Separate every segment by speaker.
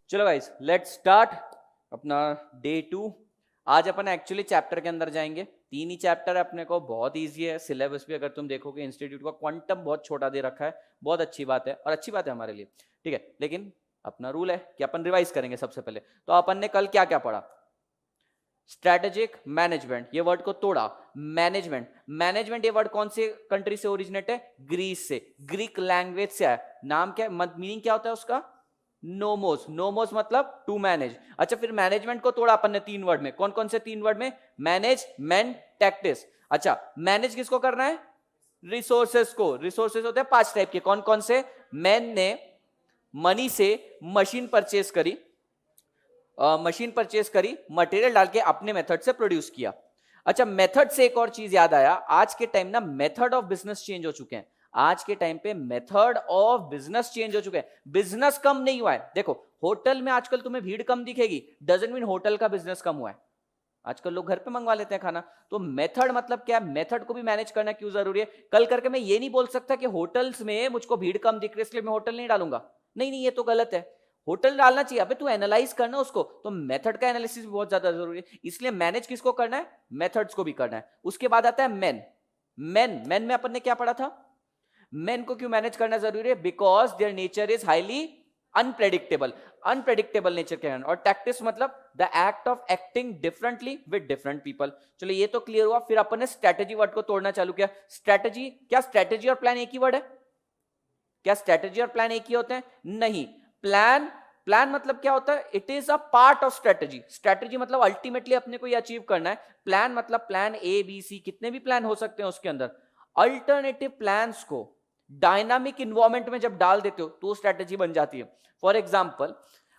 Speaker 1: चलो guys let's start अपना day 2। आज अपन एक्चुअली चैप्टर के अंदर जाएंगे। 3 ही चैप्टर है अपने को, बहुत इजी है। सिलेबस भी अगर तुम देखोगे इंस्टीट्यूट का क्वांटम बहुत छोटा दे रखा है, बहुत अच्छी बात है और अच्छी बात है हमारे लिए, ठीक है। लेकिन अपना रूल है कि अपन रिवाइज करेंगे सबसे पहले। तो अपन ने कल क्या क्या पढ़ा? स्ट्रेटेजिक मैनेजमेंट, ये वर्ड को तोड़ा। मैनेजमेंट, मैनेजमेंट ये वर्ड कौन से कंट्री से ओरिजिनेट है? ग्रीस से, ग्रीक लैंग्वेज से आया। नाम क्या, मीनिंग क्या होता है उसका? नोमोस, नोमोस मतलब टू मैनेज। अच्छा, फिर मैनेजमेंट को तोड़ा अपन ने 3 वर्ड में। कौन कौन से 3 वर्ड में? Manage, main, tactics. अच्छा, मैनेज किसको करना है? रिसोर्सेस को। रिसोर्सेस होते हैं 5 टाइप के। कौन कौन से? मैन ने मनी से मशीन परचेज करी, मटेरियल डाल के अपने मेथड से प्रोड्यूस किया। अच्छा, मेथड से एक और चीज याद आया, आज के टाइम ना मेथड ऑफ बिजनेस चेंज हो चुके हैं। आज के टाइम पे मेथड ऑफ बिजनेस चेंज हो चुके हैं। बिजनेस कम नहीं हुआ है। देखो, होटल में आजकल तुम्हें भीड़ कम दिखेगी, डजंट मीन होटल का बिजनेस कम हुआ है। आजकल लोग घर पे मंगवा लेते हैं खाना। तो मेथड मतलब क्या? मेथड को भी मैनेज करना क्यों जरूरी है? कल करके मैं ये नहीं बोल सकता कि होटल्स में मुझको भीड़ कम दिख रही है इसलिए मैं होटल नहीं डालूंगा। नहीं नहीं, ये तो गलत है। होटल डालना चाहिए। अबे तू एनालाइज करना उसको, तो मेथड का एनालिसिस भी बहुत ज्यादा जरूरी है। इसलिए मैनेज किसको करना है? मेथड्स को भी करना है। उसके बाद आता है मैन। मैन में अपन ने क्या पढ़ा था? मैन को क्यों मैनेज करना जरूरी है? Because their nature is highly unpredictable. Unpredictable nature के हैं। और टैक्टिस मतलब the act of acting differently with different people. चलो ये तो क्लियर हुआ। फिर अपन ने स्ट्रेटेजी वर्ड को तोड़ना चालू किया। स्ट्रेटेजी क्या? स्ट्रेटेजी और प्लान एक ही वर्ड है क्या? स्ट्रेटेजी और प्लान एक ही होते हैं? नहीं। प्लान, प्लान मतलब क्या होता है? It is a part of strategy. Strategy मतलब अल्टीमेटली अपने को ये अचीव करना है। प्लान मतलब प्लान ए बी सी, कितने भी प्लान हो सकते हैं उसके अंदर। अल्टरनेटिव प्लान्स को डायनामिक इन्वायरमेंट में जब डाल देते हो तो स्ट्रेटेजी बन जाती है। फॉर एग्जाम्पल,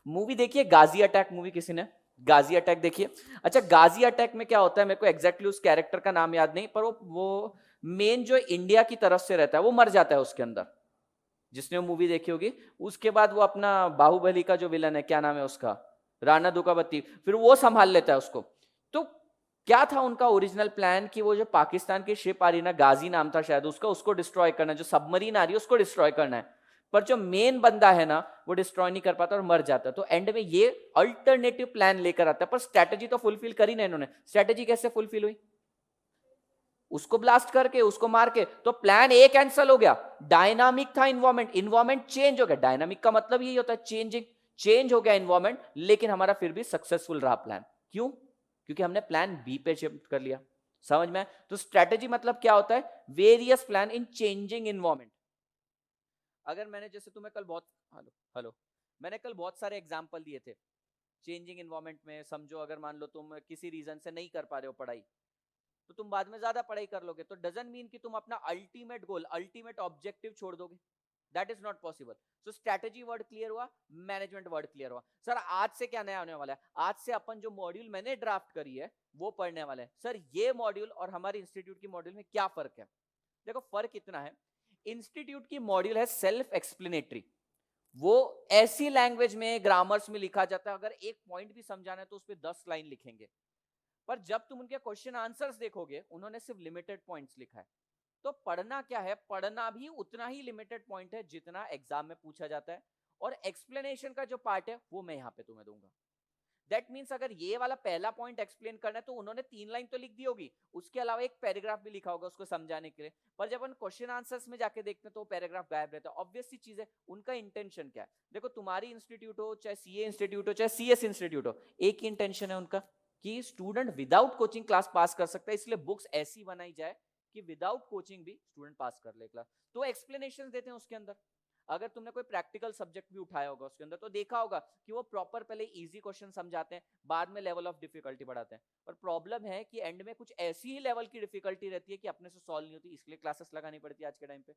Speaker 1: मूवी देखिए गाजी अटैक। मूवी किसी ने गाजी अटैक देखिए? अच्छा, गाजी अटैक में क्या होता है, मेरे को एग्जैक्टली उस कैरेक्टर का नाम याद नहीं, पर वो मेन जो इंडिया की तरफ से रहता है वो मर जाता है उसके अंदर, जिसने वो मूवी देखी होगी। उसके बाद वो अपना बाहुबली का जो विलन है, क्या नाम है उसका, राणा दुकावती, फिर वो संभाल लेता है उसको। तो क्या था उनका ओरिजिनल प्लान कि वो जो पाकिस्तान की शिप आ रही ना, गाजी नाम था शायद उसका, उसको डिस्ट्रॉय करना, जो सबमरीन आ रही है उसको डिस्ट्रॉय करना है। पर जो मेन बंदा है ना, वो डिस्ट्रॉय नहीं कर पाता और मर जाता। तो एंड में ये अल्टरनेटिव प्लान लेकर आता है। पर स्ट्रेटेजी तो फुलफिल करी ना इन्होंने। स्ट्रेटेजी कैसे फुलफिल हुई? उसको ब्लास्ट करके, उसको मार के। तो प्लान ए कैंसिल हो गया। डायनामिक था इन्वायरमेंट, इन्वायरमेंट चेंज हो गया। डायनामिक का मतलब यही होता है चेंजिंग। चेंज हो गया इन्वायरमेंट, लेकिन हमारा फिर भी सक्सेसफुल रहा प्लान। क्यों? क्योंकि हमने प्लान बी पे शिफ्ट कर लिया। समझ में? तो स्ट्रेटेजी मतलब क्या होता है? Various plan in changing environment. अगर मैंने जैसे तुम्हें कल बहुत, हेलो हेलो, मैंने कल बहुत सारे एग्जांपल दिए थे चेंजिंग इन्वायरमेंट में। समझो अगर मान लो तुम किसी रीजन से नहीं कर पा रहे हो पढ़ाई, तो तुम बाद में ज्यादा पढ़ाई कर लोगे, तो डजंट मीन कि तुम अपना अल्टीमेट गोल, अल्टीमेट ऑब्जेक्टिव छोड़ दोगे। That is not possible. So strategy word clear हुआ, मैनेजमेंट वर्ड क्लियर हुआ। सर आज से क्या नया होने वाला है? आज से अपन जो मॉड्यूल मैंने ड्राफ्ट करी है वो पढ़ने वाले हैं। सर ये मॉड्यूल और हमारे इंस्टीट्यूट की मॉड्यूल में क्या फर्क है? देखो फर्क इतना है, इंस्टीट्यूट की मॉड्यूल है सेल्फ एक्सप्लेनेटरी। वो ऐसी लैंग्वेज में, ग्रामर्स में लिखा जाता है, अगर एक पॉइंट भी समझाना है तो उस पर 10 लाइन लिखेंगे। पर जब तुम उनके क्वेश्चन आंसर्स देखोगे, उन्होंने सिर्फ लिमिटेड पॉइंट्स लिखा है। तो पढ़ना क्या है? पढ़ना भी उतना ही लिमिटेड पॉइंट है जितना एग्जाम में पूछा जाता है। और एक्सप्लेनेशन का जो पार्ट है वो मैं यहां पे तुम्हें दूंगा। दैट मीन्स अगर ये वाला पहला पॉइंट एक्सप्लेन करना है तो उन्होंने 3 लाइन तो लिख दी होगी, उसके अलावा एक पैराग्राफ भी लिखा होगा उसको समझाने के लिए। पर जब हम क्वेश्चन आंसर्स में जाके देखते हैं तो पैराग्राफ गायब रहता है। ऑब्वियस सी चीज है, उनका इंटेंशन क्या है? देखो तुम्हारी इंस्टीट्यूट हो, चाहे सीए इंस्टीट्यूट हो, चाहे सीएस इंस्टीट्यूट हो, एक ही इंटेंशन है उनका कि student without coaching class pass कर सकता है। इसलिए बुक्स ऐसी बनाई जाए कि विदाउट कोचिंग भी स्टूडेंट पास कर ले क्लास। तो एक्सप्लेनेशन देते हैं उसके अंदर। अगर तुमने कोई प्रैक्टिकल सब्जेक्ट भी उठाया होगा उसके अंदर तो देखा होगा कि वो प्रॉपर पहले इजी क्वेश्चन समझाते हैं, बाद में लेवल ऑफ डिफिकल्टी बढ़ाते हैं। पर प्रॉब्लम है कि एंड में कुछ ऐसी ही लेवल की डिफिकल्टी रहती है कि अपने से सॉल्व नहीं होती, इसलिए क्लासेस लगानी पड़ती है आज के टाइम पे।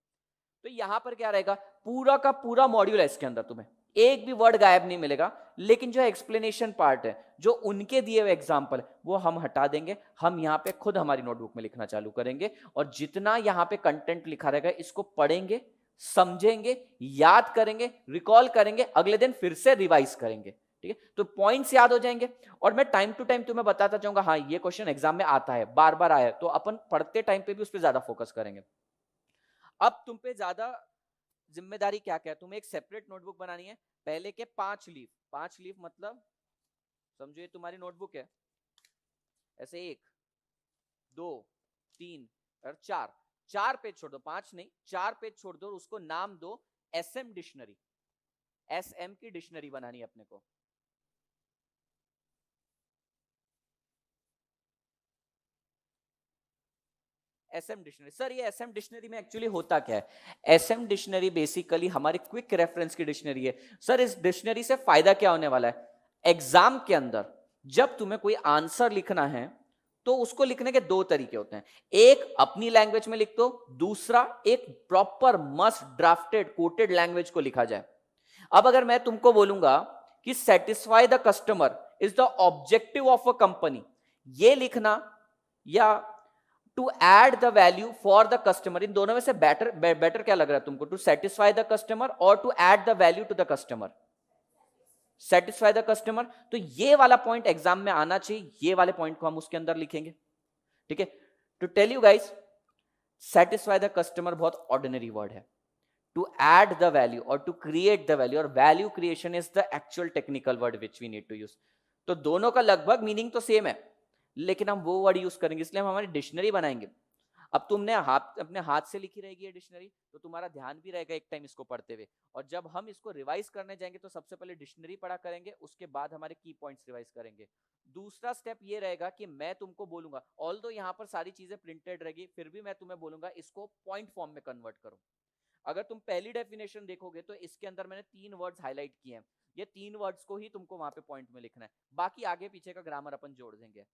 Speaker 1: तो यहां पर क्या रहेगा, पूरा का पूरा मॉड्यूल है इसके अंदर, तुम्हें एक भी वर्ड गायब नहीं मिलेगा। लेकिन जो एक्सप्लेनेशन पार्ट है, जो उनके दिए हुए एग्जाम्पल, वो हम हटा देंगे। हम यहां पे खुद हमारी नोटबुक में लिखना चालू करेंगे और जितना यहां पे कंटेंट लिखा रहेगा इसको पढ़ेंगे, समझेंगे, याद करेंगे, रिकॉल करेंगे, अगले दिन फिर से रिवाइज करेंगे। ठीक है? तो पॉइंट्स याद हो जाएंगे। और मैं टाइम टू टाइम तुम्हें बताता जाऊंगा, हाँ ये क्वेश्चन एग्जाम में आता है, बार बार आया है, तो अपन पढ़ते टाइम पे भी उस पर ज्यादा फोकस करेंगे। अब तुम पे ज्यादा जिम्मेदारी क्या क्या है, तुम्हें एक सेपरेट नोटबुक बनानी है, पहले के 5 लीफ मतलब समझो ये तुम्हारी नोटबुक है, ऐसे 1 2 3 और 4 पेज छोड़ दो, 5 नहीं 4 पेज छोड़ दो, उसको नाम दो एसएम डिक्शनरी। एसएम की डिक्शनरी बनानी है अपने को। एसएम डिक्शनरी, सर ये एसएम डिक्शनरी में एक्चुअली होता क्या है? एसएम डिक्शनरी बेसिकली हमारी क्विक रेफरेंस की डिक्शनरी है। सर इस डिक्शनरी से फायदा क्या होने वाला है? एग्जाम के अंदर जब तुम्हें कोई आंसर लिखना है तो उसको लिखने के 2 तरीके होते हैं, एक अपनी लैंग्वेज में लिख दो, दूसरा एक proper must drafted quoted language को लिखा जाए। अब अगर मैं तुमको बोलूंगा कि satisfy the customer is the objective of a company, ये लिखना या to add the value for the customer, इन दोनों में से बेटर क्या लग रहा है तुमको? टू सेटिस्फाई द कस्टमर और to add the value to the customer? Satisfy the customer. तो ये वाला पॉइंट एग्जाम में आना चाहिए, ये वाले पॉइंट को हम उसके अंदर लिखेंगे। ठीक है, to tell you guys, satisfy the customer बहुत ऑर्डिनरी वर्ड है। टू एड द वैल्यू और टू क्रिएट द वैल्यू और value creation is the actual technical word which we need to use. तो दोनों का लगभग मीनिंग तो सेम है, लेकिन हम वो वर्ड यूज करेंगे, इसलिए हम हमारी डिक्शनरी बनाएंगे। अब तुमने अपने हाथ से लिखी रहेगी ये डिक्शनरी, तो तुम्हारा ध्यान भी रहेगा एक टाइम इसको पढ़ते हुए, और जब हम इसको रिवाइज करने जाएंगे तो सबसे पहले डिक्शनरी पढ़ा करेंगे, उसके बाद हमारे की पॉइंट्स रिवाइज करेंगे। दूसरा स्टेप ये रहेगा कि मैं तुमको बोलूंगा, ऑल्दो यहाँ पर सारी चीजें प्रिंटेड रहेगी, फिर भी मैं तुम्हें बोलूंगा इसको पॉइंट फॉर्म में कन्वर्ट करो। अगर तुम पहली डेफिनेशन देखोगे तो इसके अंदर मैंने 3 वर्ड्स हाईलाइट किए हैं, ये 3 वर्ड्स को ही तुमको वहां पे पॉइंट में लिखना है, बाकी आगे पीछे का ग्रामर अपन जोड़ देंगे।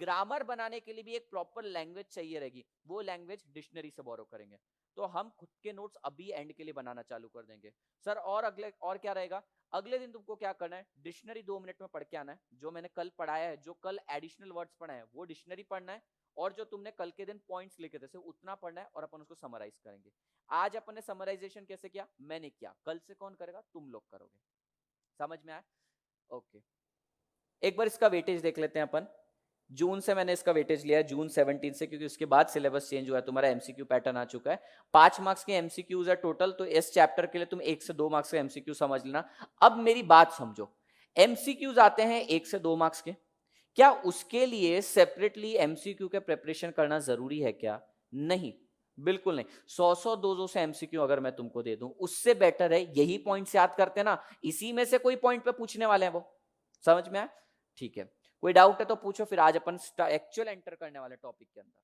Speaker 1: ग्रामर बनाने के लिए भी एक प्रॉपर लैंग्वेज चाहिए रहेगी, वो लैंग्वेज डिक्शनरी से बोरो करेंगे। तो हम खुद के नोट्स अभी एंड के लिए बनाना चालू कर देंगे। सर और अगले और क्या रहेगा? अगले दिन तुमको क्या करना है, डिक्शनरी 2 मिनट में पढ़ के आना है, जो मैंने कल पढ़ाया है, जो कल एडिशनल वर्ड्स पढ़ा है वो डिक्शनरी पढ़ना है, और जो तुमने कल के दिन पॉइंट्स लिखे थे सिर्फ उतना पढ़ना है, और अपन उसको समराइज करेंगे। आज अपन ने समराइजेशन कैसे किया? मैंने किया, कल से कौन करेगा? तुम लोग करोगे। समझ में आया? ओके, एक बार इसका वेटेज देख लेते हैं अपन। जून से मैंने इसका वेटेज लिया है, जून 17 से, क्योंकि उसके बाद सिलेबस चेंज हुआ है, तुम्हारा एमसीक्यू पैटर्न आ चुका है। 5 मार्क्स के एमसीक्यूज है टोटल, तो इस चैप्टर के लिए तुम 1 से 2 मार्क्स का एमसीक्यू समझ लेना। अब मेरी बात समझो, एमसीक्यूज आते हैं 1 से 2 मार्क्स के, क्या उसके लिए सेपरेटली एमसीक्यू के प्रिपरेशन करना जरूरी है क्या? नहीं, बिल्कुल नहीं। 100 200 से एमसीक्यू अगर मैं तुमको दे दूं, उससे बेटर है यही पॉइंट्स याद करते ना, इसी में से कोई पॉइंट पे पूछने वाले हैं वो। समझ में आया? ठीक है, कोई डाउट है तो पूछो, फिर आज अपन एक्चुअल एंटर करने वाले टॉपिक के अंदर।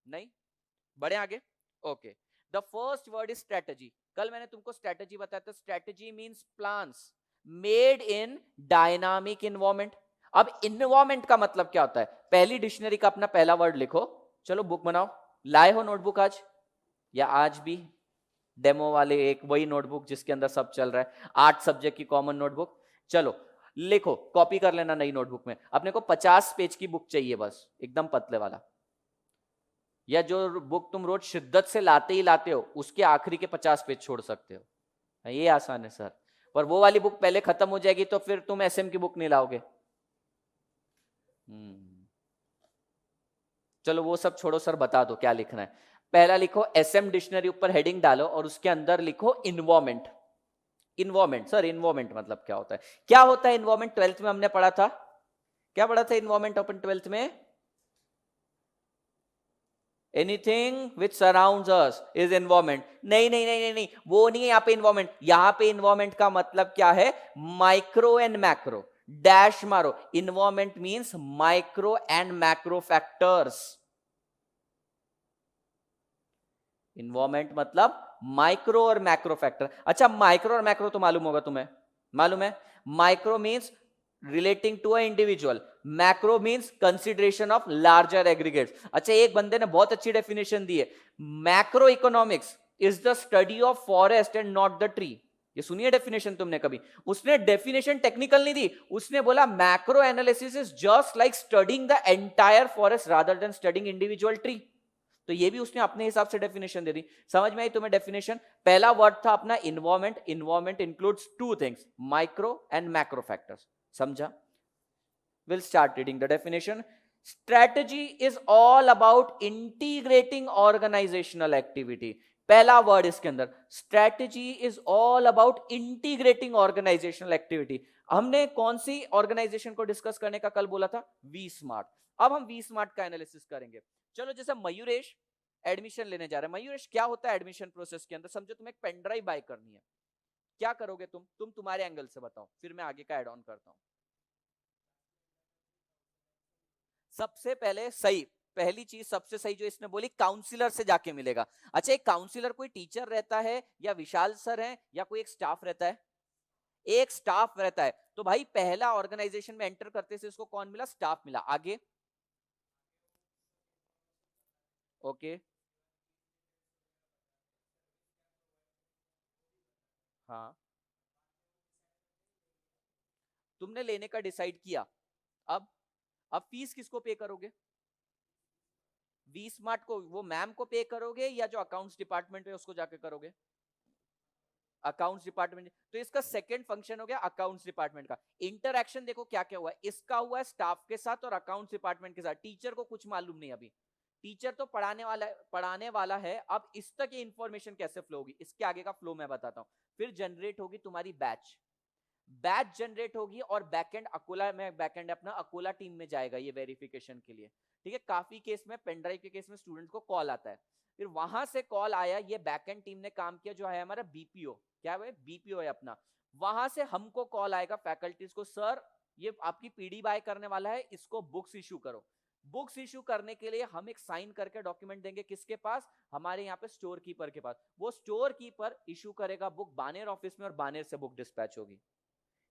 Speaker 1: नहीं, बढ़े आगे। Okay, the first word is strategy. कल मैंने तुमको स्ट्रेटजी बताया था, strategy means plans made in dynamic environment. अब इन्वायरमेंट का मतलब क्या होता है? पहली डिक्शनरी का अपना पहला वर्ड लिखो, चलो बुक बनाओ। लाए हो नोटबुक आज, या आज भी डेमो वाले एक वही नोटबुक जिसके अंदर सब चल रहा है, 8 सब्जेक्ट की कॉमन नोटबुक? चलो लिखो, कॉपी कर लेना नई नोटबुक में। अपने को 50 पेज की बुक चाहिए बस, एकदम पतले वाला, या जो बुक तुम रोज शिद्दत से लाते ही लाते हो उसके आखिरी के 50 पेज छोड़ सकते हो। ये आसान है सर, पर वो वाली बुक पहले खत्म हो जाएगी तो फिर तुम एसएम की बुक नहीं लाओगे। चलो वो सब छोड़ो, सर बता दो क्या लिखना है। पहला लिखो एसएम डिक्शनरी, ऊपर हेडिंग डालो और उसके अंदर लिखो इन्वायरमेंट। इन्वायरमेंट, सर इन्वायरमेंट मतलब क्या होता है? क्या होता है इन्वायरमेंट? 12th में हमने पढ़ा था, क्या पढ़ा था इन्वायरमेंट अपन 12th में? Anything which surrounds us is environment. नहीं नहीं नहीं नहीं नहीं, वो नहीं है यहाँ पे इन्वायरमेंट। यहाँ पे इन्वायरमेंट का मतलब क्या है? माइक्रो एंड मैक्रो, डैश मारो। Environment means micro and macro factors. Environment मतलब माइक्रो और मैक्रो फैक्टर। अच्छा, माइक्रो और मैक्रो तो मालूम होगा तुम्हें, मालूम है? Micro means relating to a individual, macro means consideration of larger aggregates. अच्छा, एक बंदे ने बहुत अच्छी डेफिनेशन दी है, macro economics is the study of forest and not the tree. ये सुनिए डेफिनेशन तुमने कभी? उसने डेफिनेशन टेक्निकल नहीं दी, उसने बोला macro analysis is just like studying the entire forest rather than studying individual tree. तो ये भी उसने अपने हिसाब से डेफिनेशन दे दी। समझ में आई तुम्हें डेफिनेशन? पहला वर्ड था अपना environment. Environment includes 2 things, micro and macro factors. समझा? We'll start reading the definition. Strategy is all about integrating organizational activity. पहला वर्ड इसके अंदर strategy is all about integrating organisational activity. हमने कौन सी ऑर्गेनाइजेशन को डिस्कस करने का कल बोला था? We smart. अब हम वी स्मार्ट का एनालिसिस करेंगे। चलो, जैसे मयूरेश एडमिशन लेने जा रहे हैं। मयूरेश, क्या होता है एडमिशन प्रोसेस के अंदर? समझो तुम्हें एक पेन ड्राइव बाय करनी है, क्या करोगे तुम तुम्हारे एंगल से बताओ, फिर मैं आगे का एड ऑन करता हूं। सबसे पहले सही, पहली चीज सबसे सही जो इसने बोली, काउंसलर से जाके मिलेगा। अच्छा, एक काउंसलर कोई टीचर रहता है या विशाल सर है या कोई एक स्टाफ रहता है? एक स्टाफ रहता है। तो भाई पहला ऑर्गेनाइजेशन में एंटर करते से इसको कौन मिला? स्टाफ मिला। आगे? ओके, हाँ, तुमने लेने का डिसाइड किया। अब अब फीस किसको पे करोगे? वी स्मार्ट को, वो मैम को पे करोगे या जो अकाउंट्स डिपार्टमेंट है उसको जाके करोगे? Accounts department. तो इसका सेकंड फंक्शन हो गया अकाउंट्स डिपार्टमेंट का। इंटरएक्शन देखो क्या क्या हुआ है, इसका हुआ है स्टाफ के साथ और अकाउंट्स डिपार्टमेंट के साथ। टीचर को कुछ मालूम नहीं अभी, टीचर तो पढ़ाने वाला है। अब इस तक ये इंफॉर्मेशन कैसे फ्लो होगी, इसके आगे का फ्लो मैं बताता हूं। फिर जनरेट होगी तुम्हारी बैच, बैच जनरेट होगी और बैकएंड अकोला में, बैकएंड अपना अकोला टीम में जाएगा ये वेरिफिकेशन के लिए। ठीक है, काफी केस में, पेनड्राइव के केस में स्टूडेंट को कॉल आता है, फिर वहां से कॉल आया, ये बैकएंड टीम ने काम किया, जो है हमारा बीपीओ, क्या है बीपीओ है अपना। वहां से हमको कॉल आएगा फैकल्टीज को, सर ये आपकी पीडी बाय करने वाला है, इसको बुक्स इशू करो। बुक्स इशू करने के लिए हम एक साइन करके डॉक्यूमेंट देंगे, किसके पास? हमारे यहाँ पे स्टोर कीपर के पास। वो स्टोर कीपर इशू करेगा बुक बानेर ऑफिस में और बानेर से बुक डिस्पैच होगी।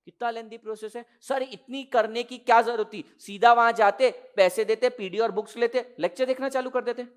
Speaker 1: कितना लेंदी प्रोसेस है सर, इतनी करने की क्या जरूरत थी? सीधा वहां जाते, पैसे देते, पीडी और बुक्स लेते, लेक्चर देखना चालू कर देते।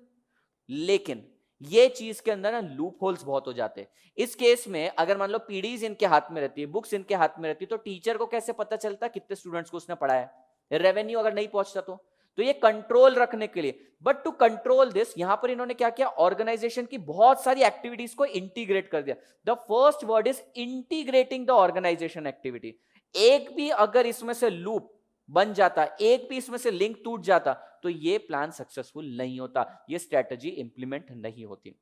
Speaker 1: लेकिन ये चीज के अंदर ना लूप होल्स बहुत हो जाते हैं। इस केस में अगर मान लो पीडीज इनके हाथ में रहती है, बुक्स इनके हाथ में रहती है, तो टीचर को कैसे पता चलता कितने स्टूडेंट्स को उसने पढ़ाया? रेवेन्यू अगर नहीं पहुंचता तो ये कंट्रोल रखने के लिए, बट टू कंट्रोल दिस, यहां पर इन्होंने क्या किया? ऑर्गेनाइजेशन की बहुत सारी एक्टिविटीज को इंटीग्रेट कर दिया। The first word is integrating the organization activity. एक भी अगर इसमें से लूप बन जाता, एक भी इसमें से लिंक टूट जाता, तो ये प्लान सक्सेसफुल नहीं होता, ये स्ट्रेटजी इंप्लीमेंट नहीं होती।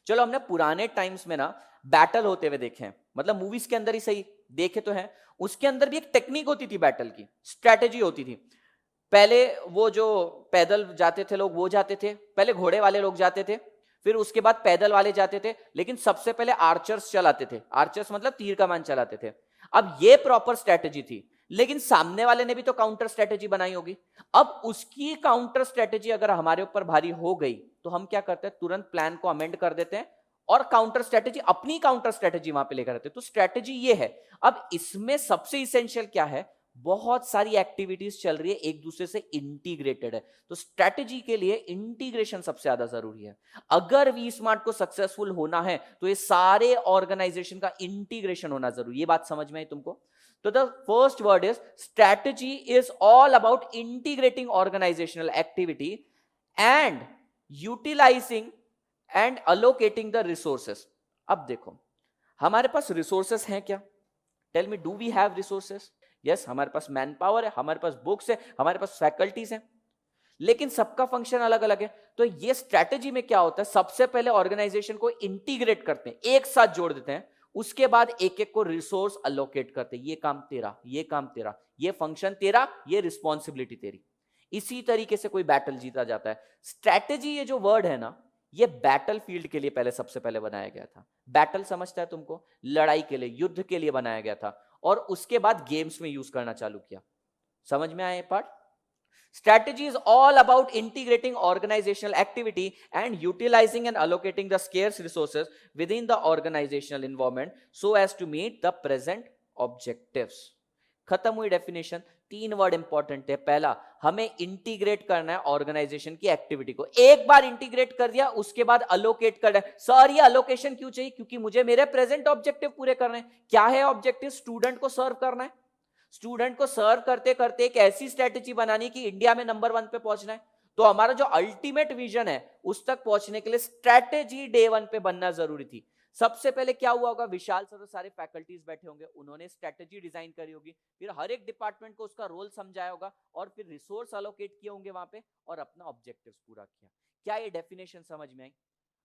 Speaker 1: चलो, हमने पुराने टाइम्स में ना बैटल होते हुए देखे हैं, मतलब मूवीज के अंदर ही सही देखे तो हैं, उसके अंदर भी एक टेक्निक होती थी बैटल की, स्ट्रेटजी होती थी। पहले वो जो पैदल जाते थे लोग वो जाते थे, पहले घोड़े वाले लोग जाते थे, फिर उसके बाद पैदल वाले जाते थे, लेकिन सबसे पहले आर्चर्स चलाते थे। आर्चर्स मतलब तीर कमान चलाते थे। अब ये प्रॉपर स्ट्रेटजी थी, लेकिन सामने वाले ने भी तो काउंटर स्ट्रेटजी बनाई होगी। अब उसकी काउंटर स्ट्रेटजी अगर हमारे ऊपर भारी हो गई, तो हम क्या करते हैं? तुरंत प्लान को अमेंड कर देते हैं और काउंटर स्ट्रेटजी, अपनी काउंटर स्ट्रेटजी वहां पे लेकर आते हैं। तो स्ट्रेटजी ये है। अब इसमें सबसे इसेंशियल क्या है? बहुत सारी एक्टिविटीज चल रही है, एक दूसरे से इंटीग्रेटेड है, तो स्ट्रेटजी के लिए इंटीग्रेशन सबसे ज्यादा जरूरी है। अगर वी स्मार्ट को सक्सेसफुल होना है तो ये सारे ऑर्गेनाइजेशन का इंटीग्रेशन होना जरूरी है। ये बात समझ में आई तुमको? तो the first word is strategy is all about integrating organisational activity and utilising and allocating the resources. अब देखो, हमारे पास रिसोर्सेस हैं क्या? Tell me, do we have resources? Yes, हमारे पास मैन पावर है, हमारे पास बुक्स है, हमारे पास फैकल्टीज हैं, लेकिन सबका फंक्शन अलग अलग है। तो ये स्ट्रैटेजी में क्या होता है? सबसे पहले ऑर्गेनाइजेशन को इंटीग्रेट करते हैं, एक साथ जोड़ देते हैं, उसके बाद एक एक को रिसोर्स अलोकेट करते हैं। ये काम तेरा, ये काम तेरा, ये फंक्शन तेरा, ये रिस्पॉन्सिबिलिटी तेरी। इसी तरीके से कोई बैटल जीता जाता है। स्ट्रैटेजी ये जो वर्ड है ना, ये बैटल फील्ड के लिए पहले सबसे पहले बनाया गया था। बैटल समझता है तुमको? लड़ाई के लिए, युद्ध के लिए बनाया गया था, और उसके बाद गेम्स में यूज करना चालू किया। समझ में आया ये part? Strategy is all about integrating organizational activity and utilizing and allocating the scarce resources within the organizational environment so as to meet the present objectives. खत्म हुई डेफिनेशन। तीन वर्ड इंपॉर्टेंट है। पहला, हमें इंटीग्रेट करना है ऑर्गेनाइजेशन की activity को। एक बार इंटीग्रेट कर दिया, उसके बाद अलोकेट करना है। सर ये अलोकेशन क्यों चाहिए? क्योंकि मुझे मेरे प्रेजेंट ऑब्जेक्टिव पूरे करने हैं। क्या है ऑब्जेक्टिव? स्टूडेंट को सर्व करना है। स्टूडेंट को सर्व करते करते एक ऐसी स्ट्रेटेजी बनानी कि इंडिया में नंबर 1 पे पहुंचना है। तो हमारा जो अल्टीमेट विजन है उस तक पहुंचने के लिए स्ट्रेटेजी डे 1 पे बनना जरूरी थी। सबसे पहले क्या हुआ होगा? विशाल सर और सारे फैकल्टीज बैठे होंगे, उन्होंने स्ट्रेटेजी डिजाइन करी होगी, फिर हर एक डिपार्टमेंट को उसका रोल समझाया होगा, और फिर रिसोर्स अलोकेट किए होंगे वहां पे, और अपना ऑब्जेक्टिव्स पूरा किया। क्या ये डेफिनेशन समझ में आई?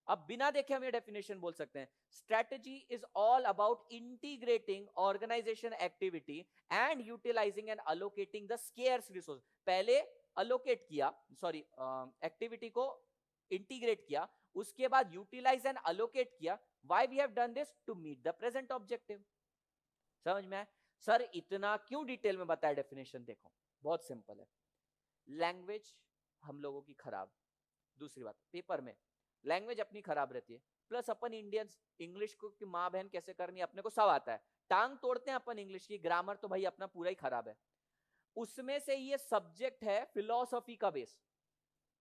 Speaker 1: अब बिना देखे हम ये डेफिनेशन बोल सकते हैं, strategy is all about integrating organization activity and utilising and allocating the scarce resource. पहले अलोकेट किया, सॉरी एक्टिविटी को इंटीग्रेट किया, उसके बाद यूटिलाइज एंड अलोकेट किया। Why we have done this? To meet the present objective. समझ में आया? सर इतना क्यों डिटेल में बताया डेफिनेशन? देखो बहुत सिंपल है, लैंग्वेज हम लोगों की खराब, दूसरी बात पेपर में लैंग्वेज अपनी खराब रहती है, प्लस अपन इंडियंस इंग्लिश को की माँ बहन कैसे करनी है अपने को सब आता है, टांग तोड़ते हैं अपन इंग्लिश की, ग्रामर तो भाई अपना पूरा ही खराब है। उसमें से ये सब्जेक्ट है फिलोसॉफी का बेस,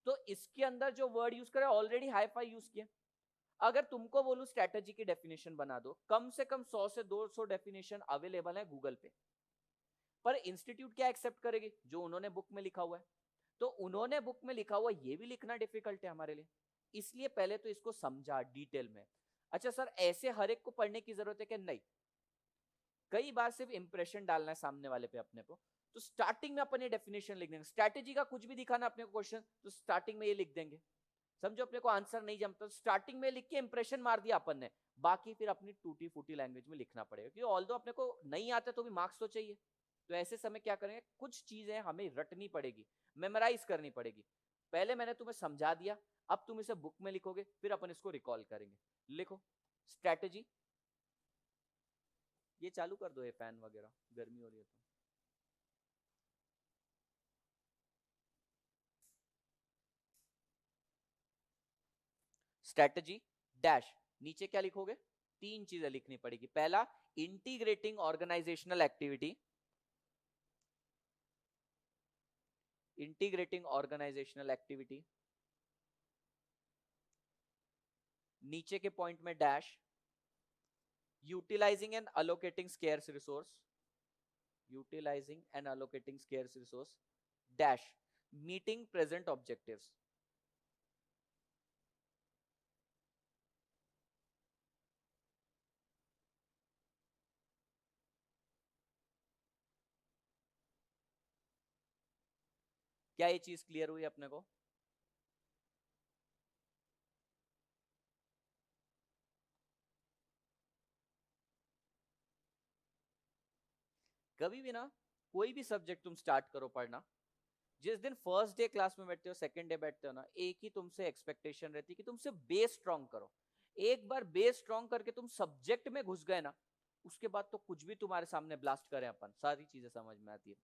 Speaker 1: तो इसके अंदर जो वर्ड यूज करे ऑलरेडी हाई फाई यूज किया। अगर तुमको बोलूं स्ट्रेटेजी की डेफिनेशन बना दो, कम से कम 100 से 200 डेफिनेशन अवेलेबल है गूगल पे, पर इंस्टीट्यूट क्या एक्सेप्ट करेगी? जो उन्होंने बुक में लिखा हुआ है। तो उन्होंने बुक में लिखा हुआ ये भी लिखना डिफिकल्ट है हमारे लिए, इसलिए पहले तो इसको समझा डिटेल में। अच्छा सर ऐसे हर एक को पढ़ने की जरूरत है कि नहीं? कई बार सिर्फ इंप्रेशन डालना है सामने वाले पे अपने को, तो स्टार्टिंग में अपन ये डेफिनेशन लिख देंगे। स्ट्रैटेजी का कुछ भी दिखाना अपने को क्वेश्चन, तो स्टार्टिंग में ये लिख देंगे। समझो अपने को आंसर नहीं जमता, तो स्टार्टिंग में लिख के इंप्रेशन मार दिया अपन ने, बाकी फिर अपनी टूटी फूटी लैंग्वेज में लिखना पड़ेगा, क्योंकि ऑल्दो अपने को नहीं आता तो भी मार्क्स तो चाहिए। तो ऐसे समय क्या करेंगे, कुछ चीजें हमें रटनी पड़ेगी, मेमोराइज करनी पड़ेगी। पहले मैंने तुम्हें समझा दिया, अब तुम इसे बुक में लिखोगे, फिर अपन इसको रिकॉल करेंगे। लिखो स्ट्रैटेजी। ये चालू कर दो ये फैन वगैरह, गर्मी हो रही है तो। स्ट्रैटेजी डैश, नीचे क्या लिखोगे? तीन चीजें लिखनी पड़ेगी। पहला, integrating organisational activity, integrating organisational activity, नीचे के पॉइंट में dash, utilizing and allocating scarce resource, utilizing and allocating scarce resource, dash, meeting present objectives. क्या ये चीज क्लियर हुई अपने को? कभी भी ना कोई भी सब्जेक्ट तुम स्टार्ट करो पढ़ना, जिस दिन फर्स्ट डे क्लास में बैठते हो, सेकंड डे बैठते हो ना, एक ही तुमसे एक्सपेक्टेशन रहती है कि तुम सिर्फ बेस स्ट्रॉन्ग करो। एक बार बेस स्ट्रॉन्ग करके तुम सब्जेक्ट में घुस गए ना, उसके बाद तो कुछ भी तुम्हारे सामने ब्लास्ट करें अपन, सारी चीजें समझ में आती है।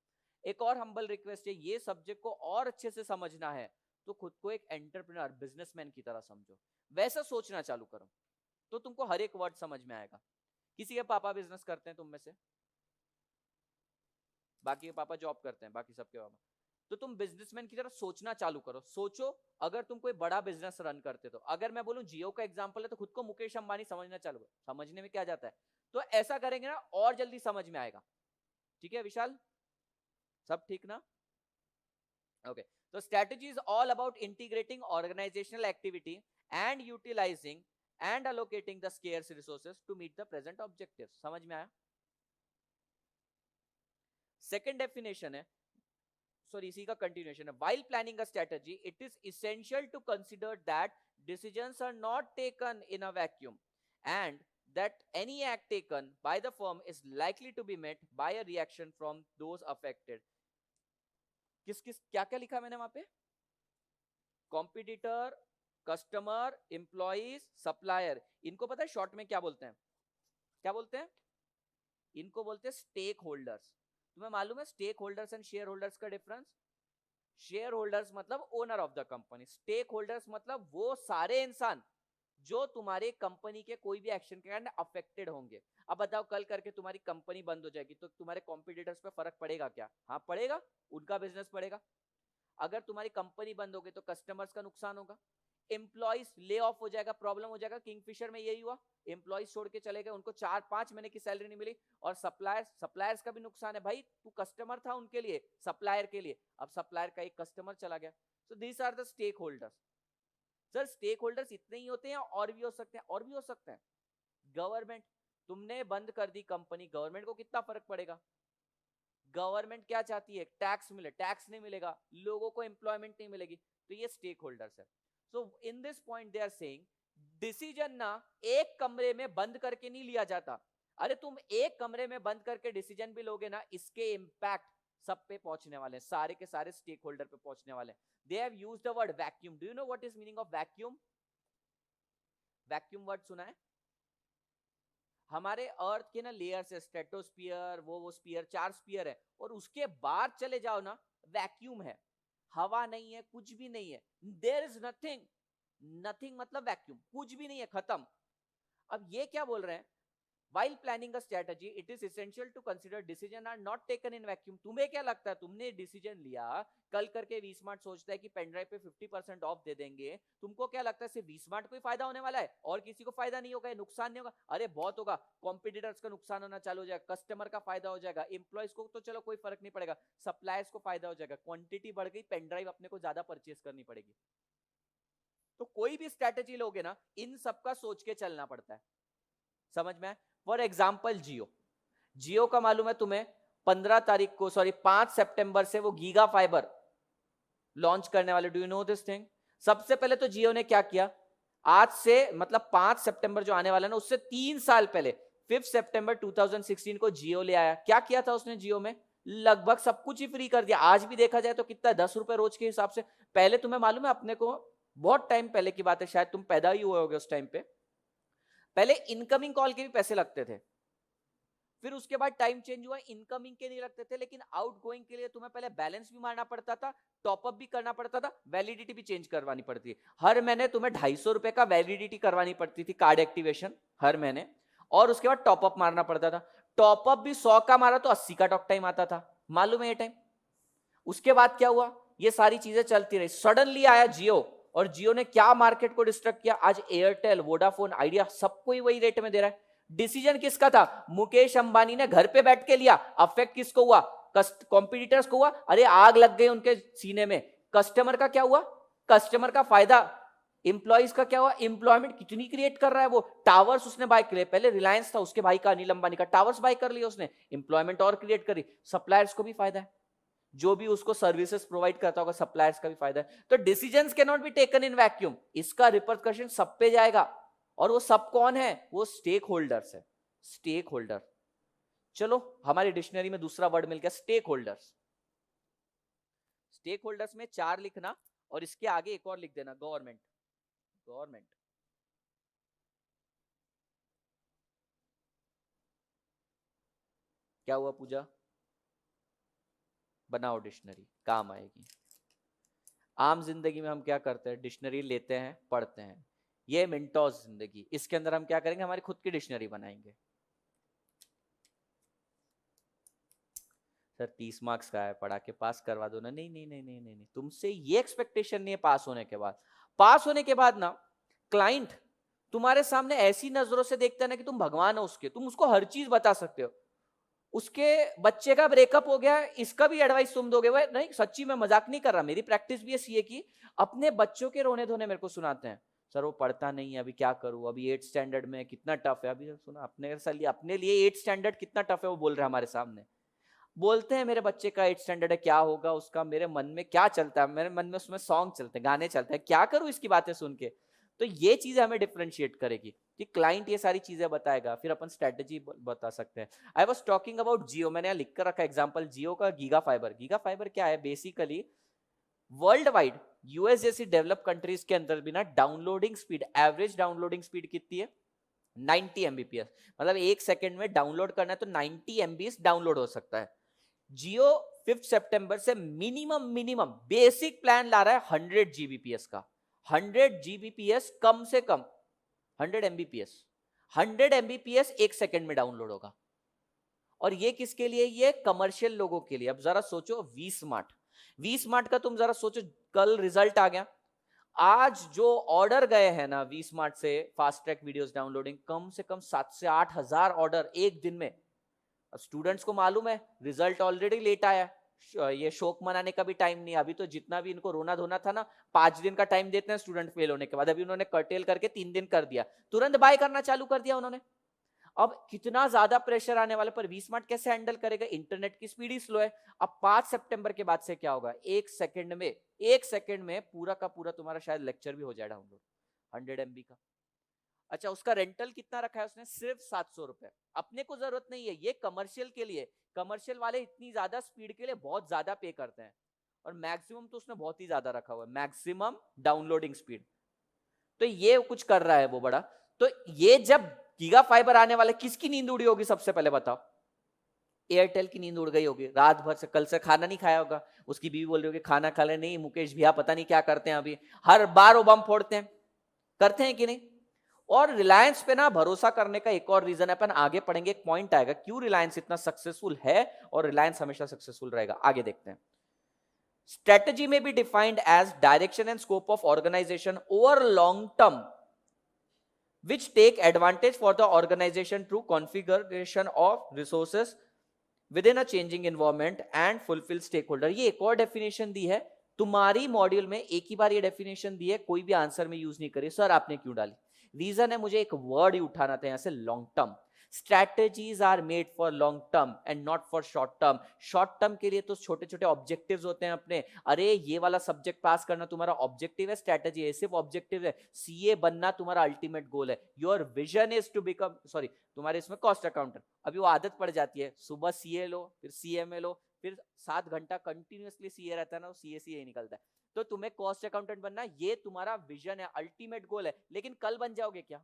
Speaker 1: एक और हम्बल रिक्वेस्ट है, ये सब्जेक्ट को और अच्छे से समझना है तो खुद को एक एंटरप्रेन्योर बिजनेसमैन की तरह समझो, वैसा सोचना चालू करो, तो तुमको हर एक वर्ड समझ में आएगा। किसी के पापा बिजनेस करते हैं तुम में से? बाकी के पापा जॉब करते हैं, बाकी सबके पापा। तो तुम बिजनेसमैन की तरह सोचना चालू करो। सोचो अगर तुम कोई बड़ा बिजनेस रन करते, तो अगर मैं बोलूं जियो का एग्जांपल है, तो खुद को मुकेश अंबानी समझना चालू करो। समझने में क्या जाता है? तो ऐसा करेंगे ना और जल्दी समझ में आएगा। ठीक है विशाल, सब ठीक ना? ओके, तो strategy is all about integrating organisational activity and utilising and allocating the scarce resources to meet the present objective. समझ में आया? सेकेंड डेफिनेशन है, सॉरी इसी का कंटिन्यूएशन है, while planning a strategy it is essential to consider that decisions are not taken in a vacuum and that any act taken by the firm is likely to be met by a reaction from those affected। किस किस क्या क्या लिखा मैंने वहां पे? Competitor, customer, employees, supplier. इनको पता है शॉर्ट में क्या बोलते हैं? क्या बोलते हैं? इनको बोलते हैं स्टेक होल्डर्स। तुम्हें मालूम है stake holders and share holders का डिफरेंस? शेयर होल्डर्स मतलब owner of the company, stake holders मतलब वो सारे इंसान जो तुम्हारे कंपनी के कोई भी एक्शन के कारण अफेक्टेड होंगे। अब बताओ कल करके तुम्हारी कंपनी बंद हो जाएगी तो तुम्हारे कॉम्पिटिटर्स पे फर्क पड़ेगा क्या? हाँ पड़ेगा, उनका बिजनेस पड़ेगा। अगर तुम्हारी कंपनी बंद हो गई तो कस्टमर्स का नुकसान होगा, एम्प्लॉइज ले ऑफ हो जाएगा, प्रॉब्लम हो जाएगा। किंगफिशर में यही हुआ, एम्प्लॉइज छोड़ के चले गए, उनको 4-5 महीने की सैलरी नहीं मिली। और सप्लायर्स का भी नुकसान है भाई, तू कस्टमर था उनके लिए, सप्लायर के लिए, अब सप्लायर का एक कस्टमर चला गया। So these are the stakeholders. Sir stakeholders इतने ही होते हैं और भी हो सकते हैं? और भी हो सकते हैं। गवर्नमेंट, तुमने बंद कर दी कंपनी, गवर्नमेंट को कितना फर्क पड़ेगा? गवर्नमेंट क्या चाहती है? टैक्स मिले, टैक्स नहीं मिलेगा, लोगों को एम्प्लॉयमेंट नहीं मिलेगी, तो ये स्टेक होल्डर्स है। So in this point they are saying decision ना एक कमरे में बंद करके नहीं लिया जाता। अरे तुम एक कमरे में बंद करके डिसीजन भी लोगे ना, इसके इंपैक्ट सब पे पहुंचने वाले हैं, सारे के सारे स्टेक होल्डर पे पहुंचने वाले हैं। दे have used the word vacuum. Do you know what is meaning of vacuum? Vacuum word सुना है? हमारे अर्थ के ना लेयर्स है, स्ट्रेटोस्फीयर, वो स्फीयर, 4 स्फीयर है, और उसके बाद चले जाओ ना, वैक्यूम है, हवा नहीं है, कुछ भी नहीं है, देयर इज नथिंग। नथिंग मतलब वैक्यूम, कुछ भी नहीं है, खत्म। अब ये क्या बोल रहे हैं? While planning a strategy, it is essential to consider decisions are not taken in vacuum. तुम्हें क्या लगता है, तुमने डिसीजन लिया, कल करके वी स्मार्ट सोचता है कि पेन ड्राइव पे 50% ऑफ दे देंगे, तुमको क्या लगता है सिर्फ वी स्मार्ट को ही फायदा होने वाला है और किसी को फायदा नहीं होगा, नुकसान नहीं होगा? अरे बहुत होगा, कॉम्पिटिटर्स का नुकसान होना चालू हो जाएगा, कस्टमर का फायदा हो जाएगा, एम्प्लॉयज को तो चलो कोई फर्क नहीं पड़ेगा, सप्लायर्स को फायदा हो जाएगा, क्वांटिटी बढ़ गई, पेन ड्राइव अपने को ज्यादा परचेस करनी पड़ेगी। तो कोई भी स्ट्रेटेजी लोगे ना, इन सबका सोच के चलना पड़ता है, समझ में? फॉर एग्जाम्पल जियो का मालूम है तुम्हें, 15 तारीख को, सॉरी 5 सितंबर से वो गीगा फाइबर लॉन्च करने वाले। Do you no this thing? सबसे पहले तो जियो ने क्या किया, आज से मतलब 5 सितंबर जो आने वाला है ना, उससे 3 साल पहले 5 सितंबर 2016 को जियो ले आया। क्या किया था उसने जियो में? लगभग सब कुछ ही फ्री कर दिया। आज भी देखा जाए तो कितना, 10 रुपए रोज के हिसाब से। पहले तुम्हें मालूम है, अपने को बहुत टाइम पहले की बात है, शायद तुम पैदा ही हुए होगे उस टाइम पे, पहले इनकमिंग कॉल के भी पैसे लगते थे, फिर उसके बाद टाइम चेंज हुआ, इनकमिंग के नहीं लगते थे, लेकिन आउटगोइंग के लिए तुम्हें पहले बैलेंस भी मारना पड़ता था, टॉपअप भी करना पड़ता था, वैलिडिटी भी चेंज करवानी पड़ती है। हर महीने तुम्हें 250 रुपए का वैलिडिटी करवानी पड़ती थी, कार्ड एक्टिवेशन हर महीने, और उसके बाद टॉपअप मारना पड़ता था। टॉपअप भी 100 का मारा तो 80 का टॉक टाइम आता था, मालूम है ये टाइम? उसके बाद क्या हुआ, ये सारी चीजें चलती रही, सडनली आया जियो, और जियो ने क्या मार्केट को डिस्ट्रक्ट किया। आज एयरटेल, वोडाफोन, आइडिया सबको ही वही रेट में दे रहा है। डिसीजन किसका था? मुकेश अंबानी ने घर पे बैठ के लिया। अफेक्ट किसको हुआ? कॉम्पिटिटर्स को हुआ, अरे आग लग गई उनके सीने में। कस्टमर का क्या हुआ? कस्टमर का फायदा। इंप्लॉइज का क्या हुआ? एम्प्लॉयमेंट कितनी क्रिएट कर रहा है वो। टावर्स उसने बाय किए, पहले रिलायंस था उसके भाई का, अनिल अंबानी का, टावर्स बाय कर लिया उसने, एम्प्लॉयमेंट और क्रिएट करी। सप्लायर्स को भी फायदा है, जो भी उसको सर्विसेज प्रोवाइड करता होगा, सप्लायर्स का भी फायदा है। तो decisions can not be taken in vacuum, इसका रिपरकशन सब पे जाएगा। और वो सब कौन है? वो स्टेक होल्डर्स है, स्टेक होल्डर। चलो हमारी डिक्शनरी में दूसरा वर्ड मिल गया, स्टेक होल्डर्स। स्टेक होल्डर्स में 4 लिखना, और इसके आगे एक और लिख देना, गवर्नमेंट। गवर्नमेंट। क्या हुआ पूजा? बनाओ डिक्शनरी, काम आएगी। आम जिंदगी में हम क्या करते हैं, डिक्शनरी लेते हैं, पढ़ते हैं। ये मिंटोस जिंदगी, इसके अंदर हम क्या करेंगे, हमारी खुद की डिक्शनरी बनाएंगे। सर 30 मार्क्स का है, पढ़ा के पास करवा दो ना। नहीं नहीं नहीं नहीं नहीं, तुमसे ये एक्सपेक्टेशन नहीं है पास होने के बाद। पास होने के बाद ना, क्लाइंट तुम्हारे सामने ऐसी नजरों से देखता है ना कि तुम भगवान हो उसके, तुम उसको हर चीज बता सकते हो। उसके बच्चे का ब्रेकअप हो गया, इसका भी एडवाइस तुम दोगे? वह नहीं, सच्ची मैं मजाक नहीं कर रहा, मेरी प्रैक्टिस भी है सीए की। अपने बच्चों के रोने धोने मेरे को सुनाते हैं, सर वो पढ़ता नहीं है, अभी क्या करूं, अभी 8th स्टैंडर्ड में, कितना टफ है। अभी सुना अपने लिए 8th स्टैंडर्ड कितना टफ है, वो बोल रहे हैं हमारे सामने। बोलते हैं मेरे बच्चे का 8th स्टैंडर्ड है, क्या होगा उसका। मेरे मन में क्या चलता है, मेरे मन में उसमें सॉन्ग चलते हैं, गाने चलते हैं, क्या करूं इसकी बातें सुन के। तो ये चीजें हमें डिफरेंशिएट करेगी कि क्लाइंट ये सारी चीजें बताएगा, फिर अपन स्ट्रेटेजी बता सकते हैं। आई वाज टॉकिंग अबाउट जियो, मैंने यहाँ लिख कर रखा एग्जांपल जियो का। गीगा फाइबर, गीगा फाइबर क्या है? बेसिकली वर्ल्ड वाइड यूएस जैसी डेवलप कंट्रीज के अंदर भी ना, downloading speed, average downloading speed कितनी है? 90 एमबीपीएस। मतलब 1 सेकंड में डाउनलोड करना है तो 90 एमबीएस डाउनलोड हो सकता है। जियो 5 सितंबर से मिनिमम बेसिक प्लान ला रहा है 100 जीबीपीएस का। 100 जीबीपीएस कम से कम, 100 एमबीपीएस, 100 एमबीपीएस 1 सेकंड में डाउनलोड होगा। और ये किसके लिए? ये कमर्शियल लोगों के लिए। अब जरा सोचो, वी स्मार्ट, वी स्मार्ट का तुम जरा सोचो, कल रिजल्ट आ गया, आज जो ऑर्डर गए हैं ना वी स्मार्ट से फास्ट ट्रैक वीडियोस डाउनलोडिंग, कम से कम 7 से 8 हजार ऑर्डर एक दिन में। स्टूडेंट्स को मालूम है रिजल्ट ऑलरेडी लेट आया है, ये शोक मनाने का भी टाइम नहीं। अभी तो जितना भी इनको रोना धोना था ना, 5 दिन का टाइम देते हैं स्टूडेंट फेल होने के बाद, अभी उन्होंने कर्टेल करके 3 दिन कर दिया, तुरंत बाय करना चालू कर दिया उन्होंने। अब कितना ज्यादा प्रेशर आने वाले पर वी स्मार्ट कैसे हैंडल करेगा? इंटरनेट की स्पीड ही स्लो है। अब 5 सितंबर के बाद से क्या होगा, 1 सेकंड में पूरा का पूरा तुम्हारा शायद लेक्चर भी हो जाए डाउनलोड, 100 एमबी का। अच्छा, उसका रेंटल कितना रखा है उसने? सिर्फ 700 रुपए। अपने को जरूरत नहीं है, ये कमर्शियल के लिए। कमर्शियल वाले इतनी ज्यादा स्पीड के लिए बहुत ज्यादा पे करते हैं, और मैक्सिमम तो उसने बहुत ही ज्यादा रखा हुआ है, मैक्सिमम डाउनलोडिंग स्पीड। तो ये कुछ कर रहा है वो बड़ा। तो ये जब गीगा फाइबर आने वाला, किसकी नींद उड़ी होगी सबसे पहले बताओ? एयरटेल की नींद उड़ गई होगी, रात भर से, कल से खाना नहीं खाया होगा, उसकी बीवी बोल रही होगी खाना खा ले, नहीं मुकेश भैया पता नहीं क्या करते हैं अभी, हर बार वो बम फोड़ते हैं, करते हैं कि नहीं? और रिलायंस पे ना भरोसा करने का एक और रीजन है, अपन आगे पढ़ेंगे, एक पॉइंट आएगा क्यों रिलायंस इतना सक्सेसफुल है और रिलायंस हमेशा सक्सेसफुल रहेगा, आगे देखते हैं। Strategy may be defined as direction and scope of organization over long term, which take advantage for the organization through configuration of resources within a changing environment and fulfill stakeholder। ये एक और definition दी है तुम्हारी module में, एक ही बार ये definition दी है, कोई भी आंसर में यूज नहीं करी। सर आपने क्यों डाली? रीजन है, मुझे एक वर्ड ही उठाना था यहां से, long term. Strategies are made for long term and not for short term. Short term के लिए तो छोटे छोटे ऑब्जेक्टिव्स होते हैं अपने, अरे ये वाला सब्जेक्ट पास करना तुम्हारा ऑब्जेक्टिव है, स्ट्रैटेजी है सिर्फ ऑब्जेक्टिव है, सीए बनना तुम्हारा अल्टीमेट गोल है, your vision is to become, sorry तुम्हारे इसमें कॉस्ट अकाउंटेंट। अभी वो आदत पड़ जाती है, सुबह सीए लो, फिर सीएमए लो, फिर 7 घंटा कंटिन्यूअसली सीए रहता है ना, सीए सीए निकलता है। तो तुम्हें कॉस्ट अकाउंटेंट बनना, ये तुम्हारा विजन है, अल्टीमेट गोल है, लेकिन कल बन जाओगे क्या?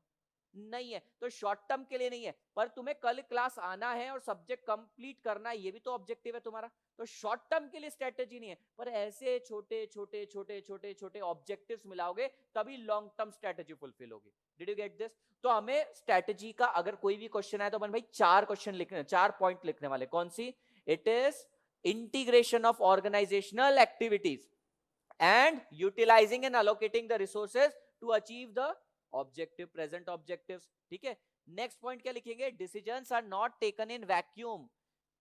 Speaker 1: नहीं है। तो शॉर्ट टर्म के लिए नहीं है, पर तुम्हें कल क्लास आना है और सब्जेक्ट कंप्लीट करना है, ये भी तो ऑब्जेक्टिव है तुम्हारा। तो शॉर्ट टर्म के लिए स्ट्रेटेजी नहीं है, पर ऐसे छोटे छोटे छोटे छोटे छोटे ऑब्जेक्टिव्स मिलाओगे तभी लॉन्ग टर्म स्ट्रेटेजी फुलफिल होगी। Did you get this? तो हमें स्ट्रेटेजी का अगर कोई भी क्वेश्चन आए तो अपन भाई 4 क्वेश्चन लिखने, 4 पॉइंट लिखने वाले। कौन सी? It is integration of organisational activities and utilizing and allocating the resources to achieve the objective, present objectives। ठीक है, नेक्स्ट पॉइंट क्या लिखेंगे? decisions are not taken in vacuum,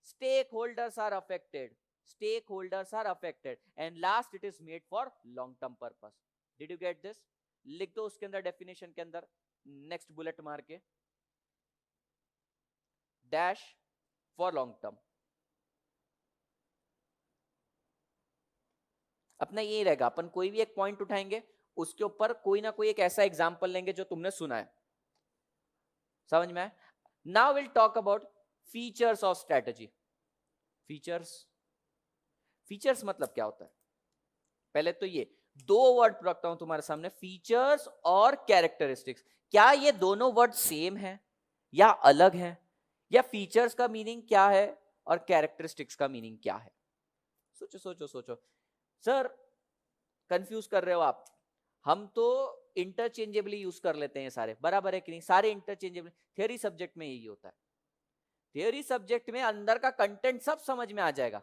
Speaker 1: stakeholders are affected, stakeholders are affected, and last it is made for long term purpose। did you get this? लिख दो उसके अंदर, definition के अंदर नेक्स्ट बुलेट मार के, डैश फॉर लॉन्ग टर्म। अपना यही रहेगा, अपन कोई भी एक पॉइंट उठाएंगे, उसके ऊपर कोई ना कोई एक ऐसा एग्जांपल लेंगे जो तुमने सुना है। समझ में आया? Now will talk about features of strategy. Features, features मतलब क्या होता है? पहले तो ये 2 वर्ड रखता हूं तुम्हारे सामने, फीचर्स और कैरेक्टरिस्टिक्स। क्या ये दोनों वर्ड सेम है या अलग है, या फीचर्स का मीनिंग क्या है और कैरेक्टरिस्टिक्स का मीनिंग क्या है? सोचो सोचो सोचो। सर कंफ्यूज कर रहे हो आप, हम तो इंटरचेंजेबली यूज कर लेते हैं सारे, बराबर है कि नहीं? सारे इंटरचेंजेबल। थियरी सब्जेक्ट में यही होता है, थियरी सब्जेक्ट में अंदर का कंटेंट सब समझ में आ जाएगा।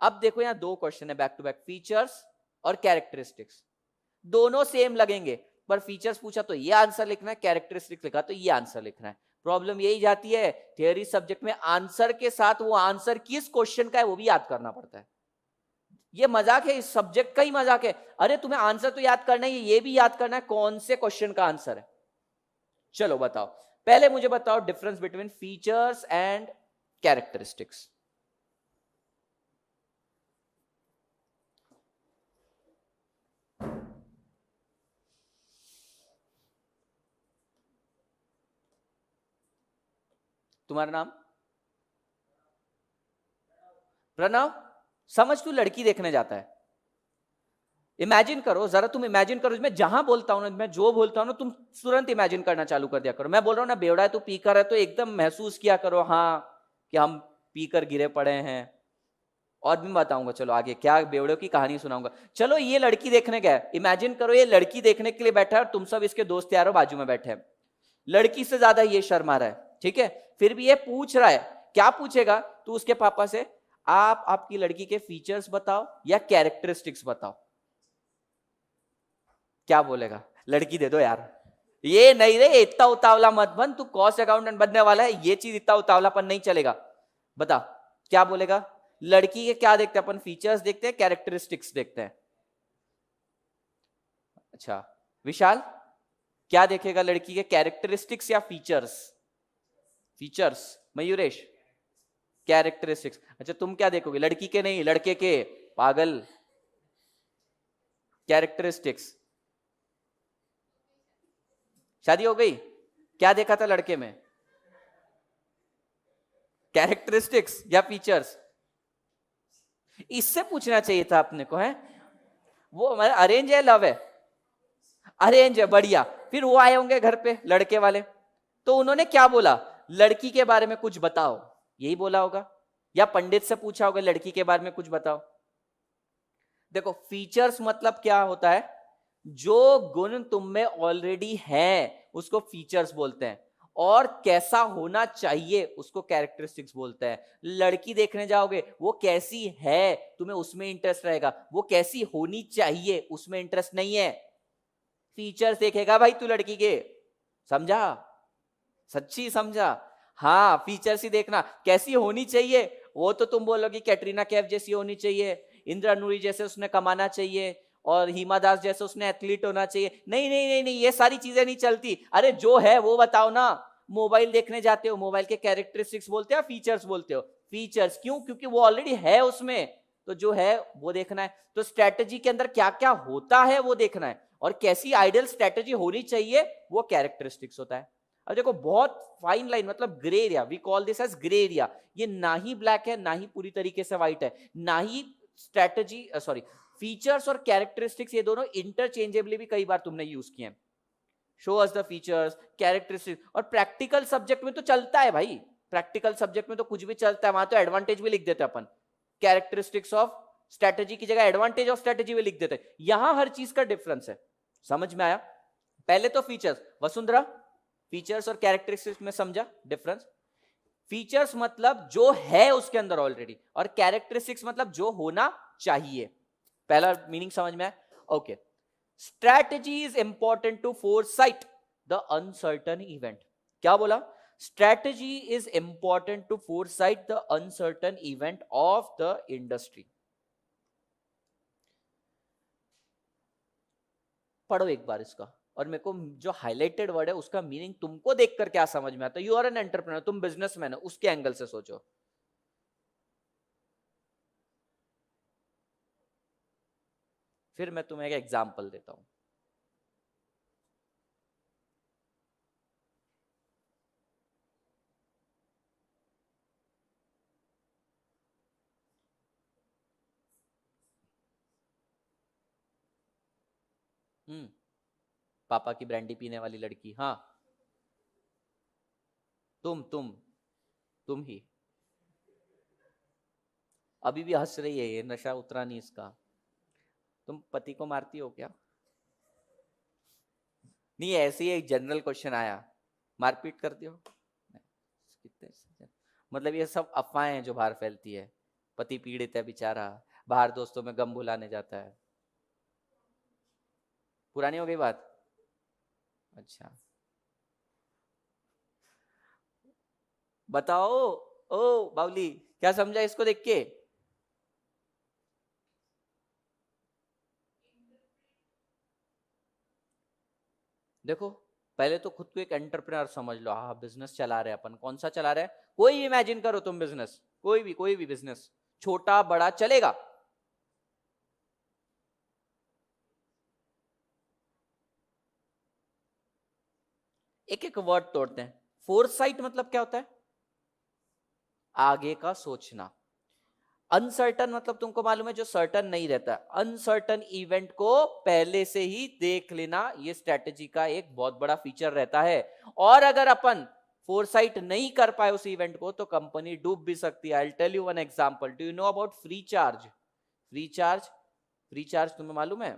Speaker 1: अब देखो यहाँ 2 क्वेश्चन है बैक टू बैक, फीचर्स और कैरेक्टरिस्टिक्स। दोनों सेम लगेंगे, पर फीचर्स पूछा तो ये आंसर लिखना है, कैरेक्टरिस्टिक्स लिखा तो ये आंसर लिखना है। प्रॉब्लम यही जाती है थियरी सब्जेक्ट में, आंसर के साथ वो आंसर किस क्वेश्चन का है वो भी याद करना पड़ता है। ये मजाक है, इस सब्जेक्ट का ही मजाक है। अरे तुम्हें आंसर तो याद करना है, ये भी याद करना है कौन से क्वेश्चन का आंसर है। चलो बताओ, पहले मुझे बताओ difference between features and characteristics. तुम्हारा नाम? प्रणव। समझ, तू लड़की देखने जाता है। इमेजिन करो जरा, तुम इमेजिन करो, मैं जहां बोलता हूं ना, मैं जो बोलता हूं ना, तुम तुरंत इमेजिन करना चालू कर दिया करो। मैं बोल रहा हूं ना बेवड़ा है, तू पीकर है, तो एकदम महसूस किया करो हाँ कि हम पीकर गिरे पड़े हैं। और भी बताऊंगा, चलो आगे क्या बेवड़े की कहानी सुनाऊंगा। चलो ये लड़की देखने गया, इमेजिन करो ये लड़की देखने के लिए बैठा है और तुम सब इसके दोस्त यारों बाजू में बैठे हैं। लड़की से ज्यादा ये शर्मा रहा है, ठीक है? फिर भी ये पूछ रहा है, क्या पूछेगा तू उसके पापा से? आप आपकी लड़की के फीचर्स बताओ या कैरेक्टरिस्टिक्स बताओ। क्या बोलेगा? लड़की दे दो यार। ये नहीं रे, इतना उतावला मत बन, तू कॉस्ट अकाउंटेंट बनने वाला है, ये चीज इतना उतावलापन नहीं चलेगा। बता क्या बोलेगा? लड़की के क्या देखते हैं अपन? फीचर्स देखते हैं, कैरेक्टरिस्टिक्स देखते हैं। अच्छा विशाल, क्या देखेगा लड़की के, कैरेक्टरिस्टिक्स या फीचर्स? फीचर्स। मयूरेश कैरेक्टरिस्टिक्स। अच्छा तुम क्या देखोगे? लड़की के नहीं, लड़के के, पागल। कैरेक्टरिस्टिक्स। शादी हो गई? क्या देखा था लड़के में? कैरेक्टरिस्टिक्स या फीचर्स? इससे पूछना चाहिए था अपने को, है वो हमारा अरेंज है लव है? अरेंज है, बढ़िया। फिर वो आए होंगे घर पे लड़के वाले, तो उन्होंने क्या बोला, लड़की के बारे में कुछ बताओ, यही बोला होगा, या पंडित से पूछा होगा लड़की के बारे में कुछ बताओ। देखो फीचर्स मतलब क्या होता है, जो गुण तुम में ऑलरेडी है उसको फीचर्स बोलते हैं, और कैसा होना चाहिए उसको कैरेक्टरिस्टिक्स बोलते हैं। लड़की देखने जाओगे, वो कैसी है तुम्हें उसमें इंटरेस्ट रहेगा, वो कैसी होनी चाहिए उसमें इंटरेस्ट नहीं है। फीचर्स देखेगा भाई तू लड़की के, समझा? सच्ची समझा? हाँ फीचर्स ही देखना, कैसी होनी चाहिए वो तो तुम बोलोगे कैटरीना कैफ जैसी होनी चाहिए, इंद्रा नूरी जैसे उसने कमाना चाहिए, और हिमा दास जैसे उसने एथलीट होना चाहिए। नहीं नहीं नहीं नहीं, ये सारी चीजें नहीं चलती। अरे जो है वो बताओ ना। मोबाइल देखने जाते हो, मोबाइल के कैरेक्टरिस्टिक्स बोलते हो, फीचर्स बोलते हो? फीचर्स। क्यों? क्योंकि वो ऑलरेडी है उसमें, तो जो है वो देखना है। तो स्ट्रेटेजी के अंदर क्या क्या होता है वो देखना है, और कैसी आइडियल स्ट्रेटेजी होनी चाहिए वो कैरेक्टरिस्टिक्स होता है। अब देखो बहुत फाइन लाइन, मतलब grey area, we call this as grey area. ये ना ही ब्लैक है ना ही पूरी तरीके से व्हाइट है, ना ही स्ट्रेटेजी सॉरी फीचर्स और कैरेक्टरिस्टिक्स ये दोनों इंटरचेंजेबली भी कई बार तुमने यूज किए हैं। Show us the features, characteristics. और प्रैक्टिकल सब्जेक्ट में तो चलता है भाई, प्रैक्टिकल सब्जेक्ट में तो कुछ भी चलता है, वहां तो एडवांटेज भी लिख देते हैं अपन। कैरेक्टरिस्टिक्स ऑफ स्ट्रेटेजी की जगह एडवांटेज ऑफ स्ट्रेटेजी भी लिख देते हैं। यहां हर चीज का डिफरेंस है। समझ में आया? पहले तो फीचर्स, वसुंधरा फीचर्स और कैरेक्टरिस्टिक्स में समझा डिफरेंस? फीचर्स मतलब जो है उसके अंदर ऑलरेडी, और कैरेक्टरिस्टिक्स मतलब जो होना चाहिए। पहला मीनिंग समझ में आया? Okay. Strategy is important to foresight the uncertain event. क्या बोला? Strategy is important to foresight the uncertain event of the industry. पढ़ो एक बार इसका, और मेरे को जो हाईलाइटेड वर्ड है उसका मीनिंग तुमको देखकर क्या समझ में आता है। यू आर एन एंटरप्रेन्योर, तुम बिजनेसमैन हो, उसके एंगल से सोचो। फिर मैं तुम्हें एक एग्जांपल देता हूं। पापा की ब्रांडी पीने वाली लड़की, हाँ तुम ही अभी भी हंस रही है, ये नशा उतरा नहीं इसका। तुम पति को मारती हो क्या? नहीं, ऐसे ही एक जनरल क्वेश्चन आया, मारपीट करती हो? कितने मतलब ये सब अफवाहें हैं जो बाहर फैलती है। पति पीड़ित है बेचारा, बाहर दोस्तों में गम भुलाने जाता है। पुरानी हो गई बात? अच्छा बताओ। ओ बावली, क्या समझा इसको देख के? देखो पहले तो खुद को एक एंटरप्रेन्योर समझ लो। हाँ बिजनेस चला रहे अपन, कौन सा चला रहे हैं? कोई भी इमेजिन करो तुम बिजनेस, कोई भी बिजनेस, छोटा बड़ा चलेगा। एक एक वर्ड तोड़ते हैं। फोरसाइट मतलब क्या होता है? आगे का सोचना। अनसर्टन मतलब तुमको मालूम है जो सर्टन नहीं रहता। अनसर्टन इवेंट को पहले से ही देख लेना, ये स्ट्रेटेजी का एक बहुत बड़ा फीचर रहता है। और अगर अपन फोरसाइट नहीं कर पाए उस इवेंट को तो कंपनी डूब भी सकती है। I tell you one example. Do you know about free charge? Free charge तुम्हें मालूम है?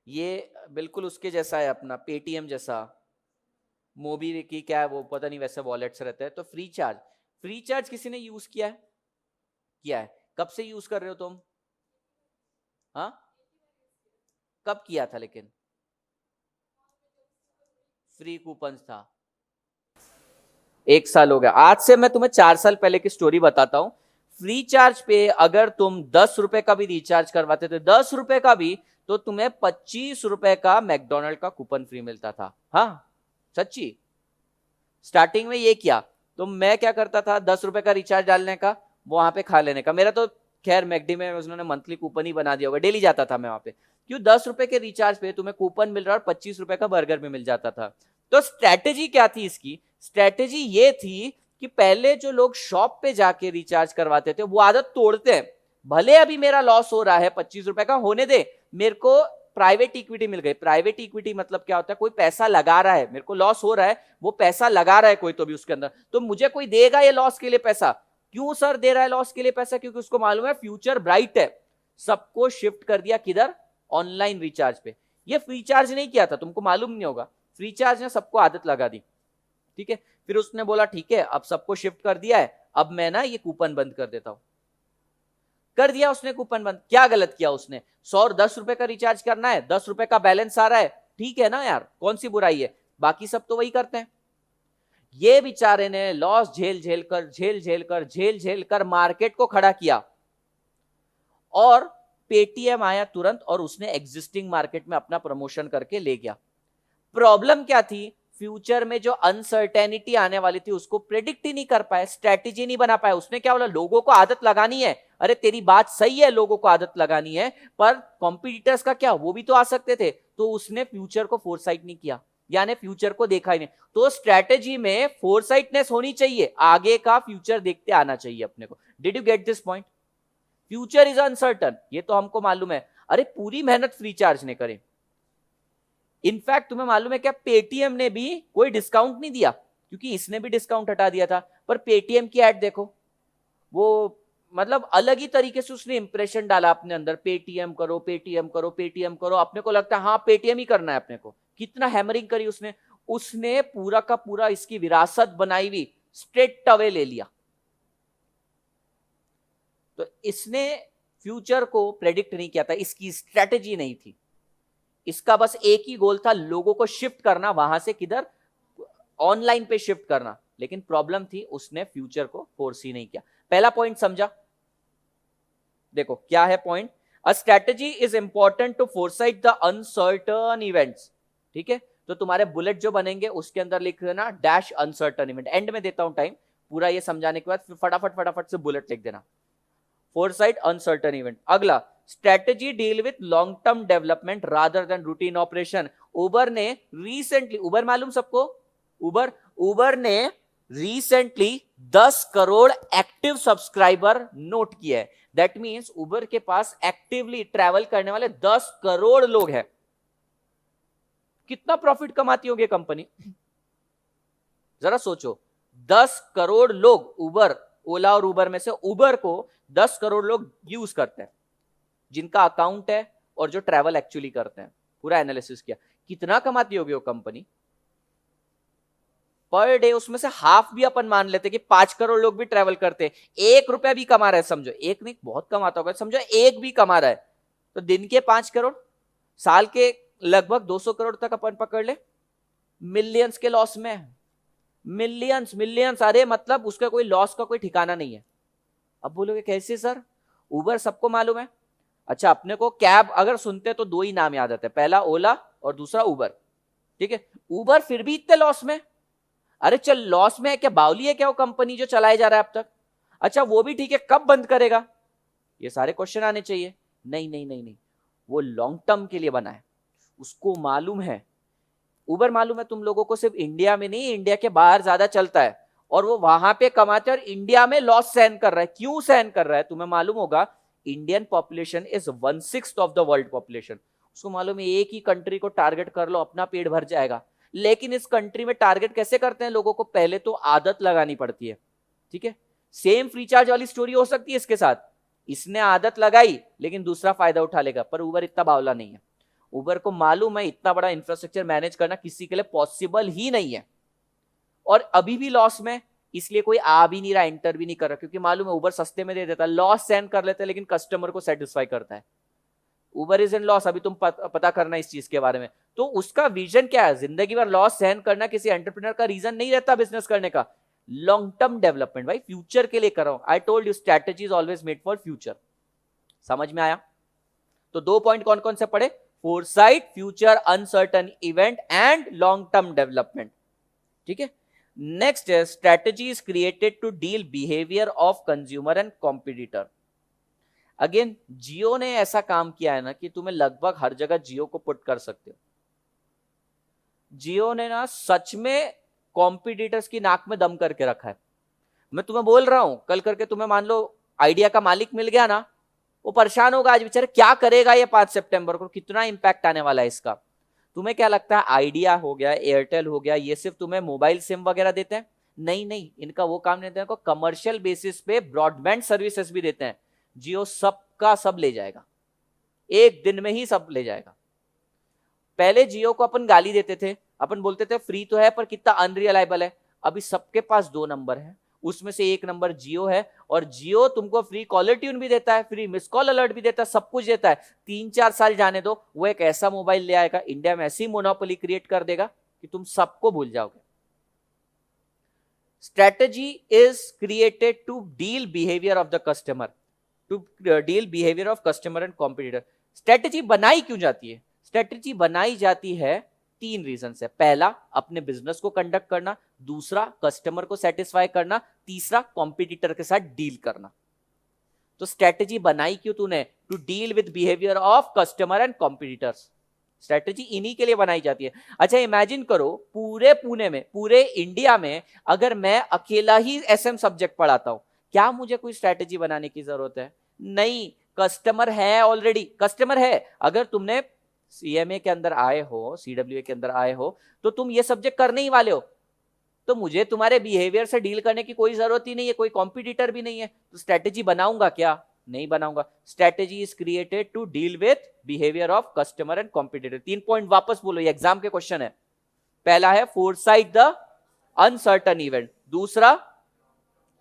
Speaker 1: ये बिल्कुल उसके जैसा है, अपना पेटीएम जैसा। मोबी की क्या है वो पता नहीं, वैसे वॉलेट्स रहते हैं। तो फ्री चार्ज किसी ने यूज किया है? किया है। कब से यूज कर रहे हो तुम? हाँ कब किया था लेकिन? फ्री कूपन था, 1 साल हो गया। आज से मैं तुम्हें 4 साल पहले की स्टोरी बताता हूं। फ्री चार्ज पे अगर तुम 10 रुपए का भी रिचार्ज करवाते थे, 10 रुपए का भी, तो तुम्हें 25 रुपए का मैकडोनल्ड का कूपन फ्री मिलता था। हाँ सच्ची, स्टार्टिंग में ये किया। तो मैं क्या करता था, 10 रुपए का रिचार्ज डालने का, वहां पे खा लेने का। मेरा तो खैर मैकडी में उन्होंने मंथली कूपन ही बना दिया होगा, डेली जाता था मैं वहां पे। क्यों? 10 रुपए के रिचार्ज पे तुम्हें कूपन मिल रहा है और 25 रुपए का बर्गर भी मिल जाता था। तो स्ट्रैटेजी क्या थी इसकी? स्ट्रैटेजी ये थी कि पहले जो लोग शॉप पे जाके रिचार्ज करवाते थे वो आदत तोड़ते हैं। भले अभी मेरा लॉस हो रहा है 25 रुपए का, होने दे, मेरे को प्राइवेट इक्विटी मिल गई। प्राइवेट इक्विटी मतलब क्या होता है? कोई पैसा लगा रहा है, मेरे को लॉस हो रहा है, वो पैसा लगा रहा है कोई तो भी उसके अंदर, तो मुझे कोई देगा ये लॉस के लिए पैसा। क्यों सर दे रहा है लॉस के लिए पैसा? क्योंकि उसको मालूम है फ्यूचर ब्राइट है। सबको शिफ्ट कर दिया किधर? ऑनलाइन रिचार्ज पे। ये फ्री चार्ज नहीं किया था, तुमको मालूम नहीं होगा, फ्री चार्ज ने सबको आदत लगा दी। ठीक है, फिर उसने बोला ठीक है अब सबको शिफ्ट कर दिया है, अब मैं ना ये कूपन बंद कर देता हूं। कर दिया उसने कूपन बंद। क्या गलत किया उसने? 100 और 10 रुपए का रिचार्ज करना है, 10 रुपए का बैलेंस आ रहा है, ठीक है ना यार, कौन सी बुराई है? बाकी सब तो वही करते हैं। ये बेचारे ने लॉस झेल झेल कर मार्केट को खड़ा किया और पेटीएम आया तुरंत और उसने एग्जिस्टिंग मार्केट में अपना प्रमोशन करके ले गया। प्रॉब्लम क्या थी? फ्यूचर में जो अनसर्टेनिटी आने वाली थी उसको प्रेडिक्ट ही नहीं कर पाए, स्ट्रेटेजी नहीं बना पाए। उसने क्या बोला? लोगों को आदत लगानी है। अरे तेरी बात सही है, लोगों को आदत लगानी है, पर कॉम्पिटिटर्स का क्या, वो भी तो आ सकते थे। तो उसने फ्यूचर को फोरसाइट नहीं किया, यानी फ्यूचर को देखा ही नहीं। तो स्ट्रेटेजी में फोरसाइटनेस होनी चाहिए, आगे का फ्यूचर देखते आना चाहिए अपने को। Did you get this point? Future is uncertain, ये तो हमको मालूम है। अरे पूरी मेहनत फ्री चार्ज ने करे। इनफैक्ट तुम्हें मालूम है क्या, पेटीएम ने भी कोई डिस्काउंट नहीं दिया, क्योंकि इसने भी डिस्काउंट हटा दिया था। पर पेटीएम की एड देखो, वो मतलब अलग ही तरीके से उसने इंप्रेशन डाला अपने अंदर, पेटीएम करो पेटीएम करो पेटीएम करो। अपने को लगता है हाँ पेटीएम ही करना है अपने को। कितना हैमरिंग करी उसने। उसने पूरा का पूरा इसकी विरासत बनाई हुई स्ट्रेट अवे ले लिया। तो इसने फ्यूचर को प्रेडिक्ट नहीं किया था, इसकी स्ट्रेटेजी नहीं थी। इसका बस एक ही गोल था, लोगों को शिफ्ट करना, वहां से किधर? ऑनलाइन पे शिफ्ट करना। लेकिन प्रॉब्लम थी उसने फ्यूचर को फोर्स ही नहीं किया। पहला पॉइंट समझा? देखो क्या है point? A strategy is important to foresight the uncertain events. ठीक है, तो तुम्हारे बुलेट जो बनेंगे उसके अंदर लिख देना डैश अनसर्टन इवेंट। एंड में देता हूं टाइम, पूरा ये समझाने के बाद फिर फटाफट फटाफट से बुलेट लिख देना, फोरसाइट अनसर्टन इवेंट। अगला, strategy deal with long term development rather than routine operation. Uber ने रिसेंटली, उबर मालूम सबको? उबर ने recently 10 crore active subscriber note किया है। दैट मींस उबर के पास एक्टिवली ट्रैवल करने वाले 10 करोड़ लोग हैं। कितना प्रॉफिट कमाती होगी कंपनी? जरा सोचो, 10 करोड़ लोग, उबर, ओला और उबर में से उबर को 10 करोड़ लोग यूज करते हैं, जिनका अकाउंट है और जो ट्रैवल एक्चुअली करते हैं। पूरा एनालिसिस किया, कितना कमाती होगी वो कंपनी पर डे? उसमें से हाफ भी अपन मान लेते कि 5 करोड़ लोग भी ट्रैवल करते हैं, 1 रुपया भी कमा रहा है, समझो, एक नहीं बहुत कमाता होगा, समझो एक भी कमा रहा है, तो दिन के 5 करोड़, साल के लगभग 200 करोड़ तक अपन पकड़ ले। मिलियंस के लॉस में, मिलियंस मिलियंस, अरे मतलब उसका कोई लॉस का कोई ठिकाना नहीं है। अब बोलोगे कैसे सर? उबर सबको मालूम है। अच्छा, अपने को कैब अगर सुनते तो दो ही नाम याद आते हैं, पहला ओला और दूसरा उबर। ठीक है, उबर फिर भी इतने लॉस में। अरे चल लॉस में है क्या, बावली है क्या वो कंपनी जो चलाए जा रहा है अब तक? अच्छा वो भी ठीक है, कब बंद करेगा? ये सारे क्वेश्चन आने चाहिए। नहीं नहीं नहीं नहीं, वो लॉन्ग टर्म के लिए बना है, उसको मालूम है। उबर मालूम है तुम लोगों को सिर्फ इंडिया में नहीं, इंडिया के बाहर ज्यादा चलता है, और वो वहां पे कमाते हैं और इंडिया में लॉस सहन कर रहा है। क्यों सहन कर रहा है? तुम्हें मालूम होगा, Indian population is 1/6 of the world population. उसको मालूम है एक ही कंट्री को टारगेट कर लो अपना पेट भर जाएगा। लेकिन इस कंट्री में टारगेट कैसे करते हैं लोगों को? पहले तो आदत लगानी पड़ती है। ठीक है, सेम फ्री चार्ज वाली स्टोरी हो सकती है इसके साथ। इसने आदत लगाई लेकिन दूसरा फायदा उठा लेगा, पर उबर इतना बावला नहीं है। उबर को मालूम है इतना बड़ा इंफ्रास्ट्रक्चर मैनेज करना किसी के लिए पॉसिबल ही नहीं है, और अभी भी लॉस में, इसलिए कोई आ भी नहीं रहा, एंटर भी नहीं कर रहा, क्योंकि मालूम है उबर सस्ते में दे देता है, लॉस सहन कर लेता है लेकिन कस्टमर को सेटिस्फाई करता है। उबर इज इन लॉस, अभी तुम पता करना इस चीज के बारे में। तो उसका विजन क्या है? जिंदगी भर लॉस सहन करना किसी एंटरप्रेन्योर का रीजन नहीं रहता बिजनेस करने का। लॉन्ग टर्म डेवलपमेंट, भाई फ्यूचर के लिए कर रहा हूं। I told you strategy is always made for future. समझ में आया? तो दो पॉइंट कौन कौन से पढ़े? Foresight, future uncertain event and long term development. ठीक है, नेक्स्ट है strategy is created to deal behaviour of consumer and competitor. Again Jio ने ऐसा काम किया है ना कि तुम्हें लगभग हर जगह जियो को पुट कर सकते हो। जियो ने ना सच में कॉम्पिटिटर्स की नाक में दम करके रखा है। मैं तुम्हें बोल रहा हूं, कल करके तुम्हें मान लो आइडिया का मालिक मिल गया ना, वो परेशान होगा आज बेचारे, क्या करेगा ये 5 सितंबर को, कितना इंपैक्ट आने वाला है इसका। तुम्हें क्या लगता है आइडिया हो गया, एयरटेल हो गया, ये सिर्फ तुम्हें मोबाइल सिम वगैरह देते हैं? नहीं नहीं, इनका वो काम नहीं देते हैं, कमर्शियल बेसिस पे ब्रॉडबैंड सर्विसेज भी देते हैं। जियो सबका सब ले जाएगा, एक दिन में ही सब ले जाएगा। पहले जियो को अपन गाली देते थे, अपन बोलते थे फ्री तो है पर कितना अनरिलायबल है। अभी सबके पास 2 नंबर है, उसमें से एक नंबर जियो है, और जियो तुमको फ्री कॉलर ट्यून भी देता है, फ्री मिस कॉल अलर्ट भी देता है, सब कुछ देता है। 3-4 साल जाने दो, वो एक ऐसा मोबाइल ले आएगा, इंडिया में ऐसी मोनोपोली क्रिएट कर देगा कि तुम सबको भूल जाओगे। Strategy is created to deal behaviour of the customer, to deal behaviour of customer and competitor. Strategy बनाई क्यों जाती है? स्ट्रेटेजी बनाई जाती है 3 रीजन से। पहला, अपने बिजनेस को कंडक्ट करना, दूसरा कस्टमर को सेटिस्फाई करना, तीसरा कॉम्पिटिटर के साथ डील करना। तो स्ट्रेटेजी बनाई क्यों तूने? To deal with behaviour of customer and competitors. Strategy इन्हीं के लिए बनाई जाती है। अच्छा इमेजिन करो, पूरे पुणे में, पूरे इंडिया में अगर मैं अकेला ही एसएम सब्जेक्ट पढ़ाता हूं, क्या मुझे कोई स्ट्रेटेजी बनाने की जरूरत है? नहीं, कस्टमर है, ऑलरेडी कस्टमर है। अगर तुमने सीएमए के अंदर आए हो, सीडब्ल्यूए के अंदर आए हो, तो तुम ये सब्जेक्ट करने ही वाले हो, तो मुझे तुम्हारे बिहेवियर से डील करने की कोई जरूरत ही नहीं है, कोई कॉम्पिटिटर भी नहीं है, तो स्ट्रेटेजी बनाऊंगा क्या? नहीं बनाऊंगा। Strategy is created to deal with behaviour of customer and competitor. 3 point वापस बोलो, ये एग्जाम के क्वेश्चन है। पहला है फोरसाइट द अनसर्टन इवेंट, दूसरा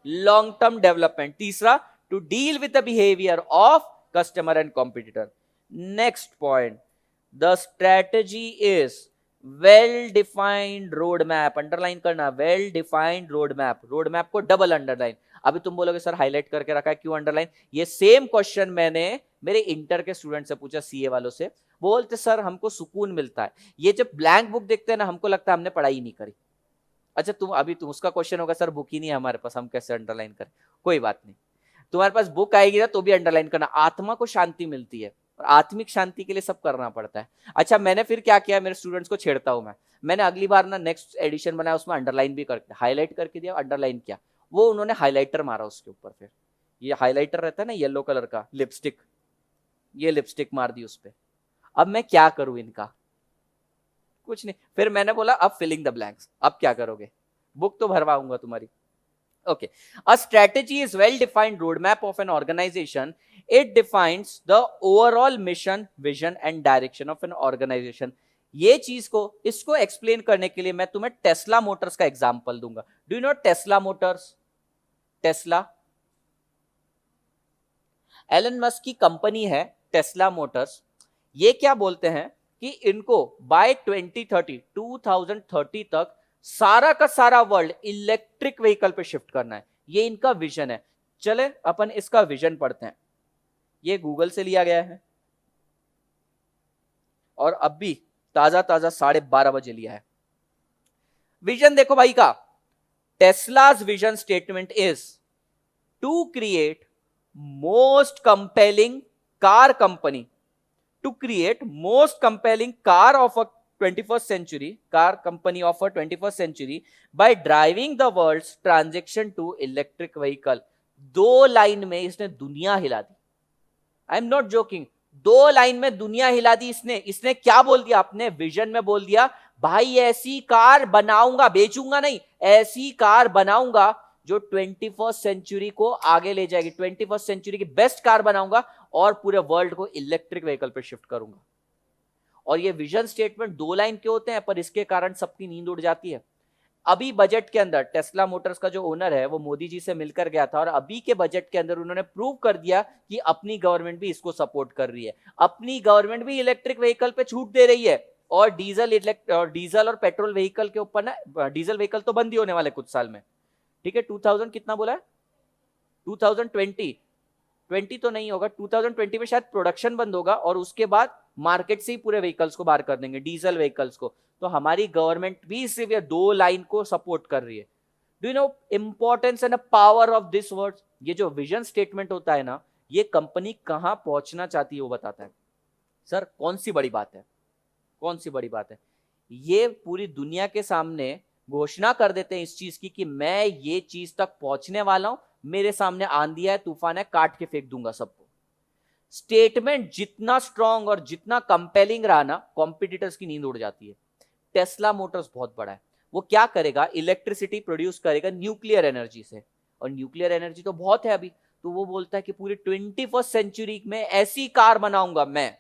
Speaker 1: लॉन्ग टर्म डेवलपमेंट, तीसरा to deal with the behaviour of customer and competitor. Next point, the strategy is well defined road map. Underline करना, well defined road map. Road map को double underline. अभी तुम बोलोगे sir highlight करके रखा है, क्यों अंडरलाइन? ये सेम क्वेश्चन मैंने मेरे इंटर के स्टूडेंट से पूछा, सीए वालों से। बोलते सर हमको सुकून मिलता है, ये जब ब्लैंक बुक देखते हैं ना, हमको लगता है हमने पढ़ाई नहीं करी। अच्छा तुम उसका क्वेश्चन होगा सर बुक ही नहीं है हमारे पास, हम कैसे अंडरलाइन करें? कोई बात नहीं, तुम्हारे पास बुक आएगी ना तो भी अंडरलाइन करना। आत्मा को शांति मिलती है, और आत्मिक शांति के लिए सब करना पड़ता है। अच्छा मैंने फिर क्या किया, मेरे स्टूडेंट्स को छेड़ता हूं मैंने अगली बार ना नेक्स्ट एडिशन बनाया, उसमें अंडरलाइन भी करके हाईलाइट करके दिया, अंडरलाइन किया, वो उन्होंने हाईलाइटर मारा उसके ऊपर। फिर ये हाईलाइटर रहता है ना येलो कलर का लिपस्टिक, ये लिपस्टिक मार दी उस पर। अब मैं क्या करूं इनका? कुछ नहीं। फिर मैंने बोला अब फिलिंग द ब्लैंक्स, अब क्या करोगे? बुक तो भरवाऊंगा तुम्हारी। Okay, a strategy is well-defined roadmap of an organization. It defines the overall mission, vision and direction of an organization. ये चीज को, इसको एक्सप्लेन करने के लिए मैं तुम्हें टेस्ला मोटर्स का एग्जांपल दूंगा। Do you know Tesla Motors? Tesla Elon Musk की कंपनी है, टेस्ला मोटर्स। ये क्या बोलते हैं कि इनको बाय 2030 तक सारा का सारा वर्ल्ड इलेक्ट्रिक व्हीकल पे शिफ्ट करना है। ये इनका विजन है। चले अपन इसका विजन पढ़ते हैं। ये गूगल से लिया गया है, और अब भी ताजा 12:30 बजे लिया है। विजन देखो भाई का, Tesla's vision statement is to create most compelling car company, to create most compelling car of a 21st century, car company of a 21st century by driving the world's transition to electric vehicle। 2 line में इसने दुनिया हिला दी। I am not joking, 2 line में दुनिया हिला दी इसने क्या बोल दिया? अपने विजन में बोल दिया, भाई ऐसी कार बनाऊंगा, बेचूंगा नहीं, ऐसी कार बनाऊंगा जो 21st सेंचुरी को आगे ले जाएगी, 21st सेंचुरी की बेस्ट कार बनाऊंगा, और पूरे वर्ल्ड को इलेक्ट्रिक व्हीकल पे शिफ्ट करूंगा। और ये विजन स्टेटमेंट 2 लाइन के होते हैं, पर इसके कारण सबकी नींद उड़ जाती है। अभी बजट के अंदर टेस्ला मोटर्स का जो ओनर है वो मोदी जी से मिलकर गया था, और अभी के बजट के अंदर उन्होंने प्रूव कर दिया कि अपनी गवर्नमेंट भी इसको सपोर्ट कर रही है। अपनी गवर्नमेंट भी इलेक्ट्रिक व्हीकल पे छूट दे रही है, और डीजल और पेट्रोल व्हीकल के ऊपर ना, डीजल व्हीकल तो बंद ही होने वाले कुछ साल में, ठीक है। 2000 कितना बोला है? 2020 तो नहीं होगा, 2020 में शायद प्रोडक्शन बंद होगा, और उसके बाद मार्केट से ही पूरे व्हीकल्स को बाहर कर देंगे, डीजल व्हीकल्स को। तो हमारी गवर्नमेंट भी सिर्फ ये 2 लाइन को सपोर्ट कर रही है। Do you no importance and power of this words? ये जो विजन स्टेटमेंट होता है ना, ये कंपनी कहां पहुंचना चाहती है वो बताता है। सर कौन सी बड़ी बात है, कौन सी बड़ी बात है? ये पूरी दुनिया के सामने घोषणा कर देते हैं इस चीज की कि मैं ये चीज तक पहुंचने वाला हूं, मेरे सामने आंधी है, तूफान है, काट के फेंक दूंगा सबको। स्टेटमेंट जितना स्ट्रांग और जितना कंपेलिंग रहा ना, कॉम्पिटिटर्स की नींद उड़ जाती है। टेस्ला मोटर्स बहुत बड़ा है, वो क्या करेगा, इलेक्ट्रिसिटी प्रोड्यूस करेगा न्यूक्लियर एनर्जी से, और न्यूक्लियर एनर्जी तो बहुत है अभी, तो वो बोलता है कि पूरी 21st सेंचुरी में ऐसी कार बनाऊंगा मैं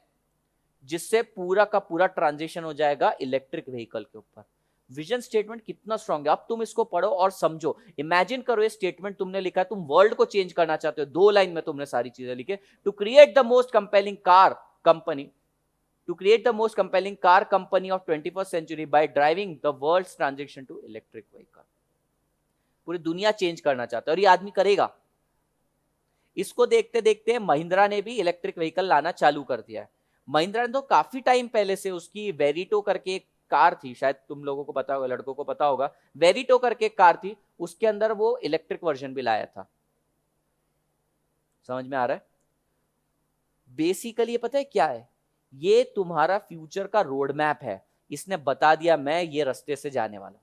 Speaker 1: जिससे पूरा का पूरा ट्रांजिशन हो जाएगा इलेक्ट्रिक व्हीकल के ऊपर। विजन स्टेटमेंट कितना स्ट्रांग है, अब तुम इसको पढ़ो और समझो। इमेजिन करो ये स्टेटमेंट तुमने लिखा है, तुम वर्ल्ड को चेंज करना चाहते हो, 2 लाइन में तुमने सारी चीजें लिखी, to create the most compelling car company, to create the most compelling car company of 21st century by driving the world's transition to electric vehicle। पूरी दुनिया चेंज करना चाहता है और ये आदमी करेगा। इसको देखते देखते महिंद्रा ने भी इलेक्ट्रिक व्हीकल लाना चालू कर दिया है। महिंद्रा ने तो काफी टाइम पहले से उसकी वेरिटो करके एक कार थी, शायद तुम लोगों को पता होगा, लड़कों को पता होगा, वेरिटो करके एक कार थी, उसके अंदर वो इलेक्ट्रिक वर्जन भी लाया था। समझ में आ रहा है? बेसिकली ये पता है क्या है, ये तुम्हारा फ्यूचर का रोड मैप है। इसने बता दिया मैं ये रास्ते से जाने वाला हूं।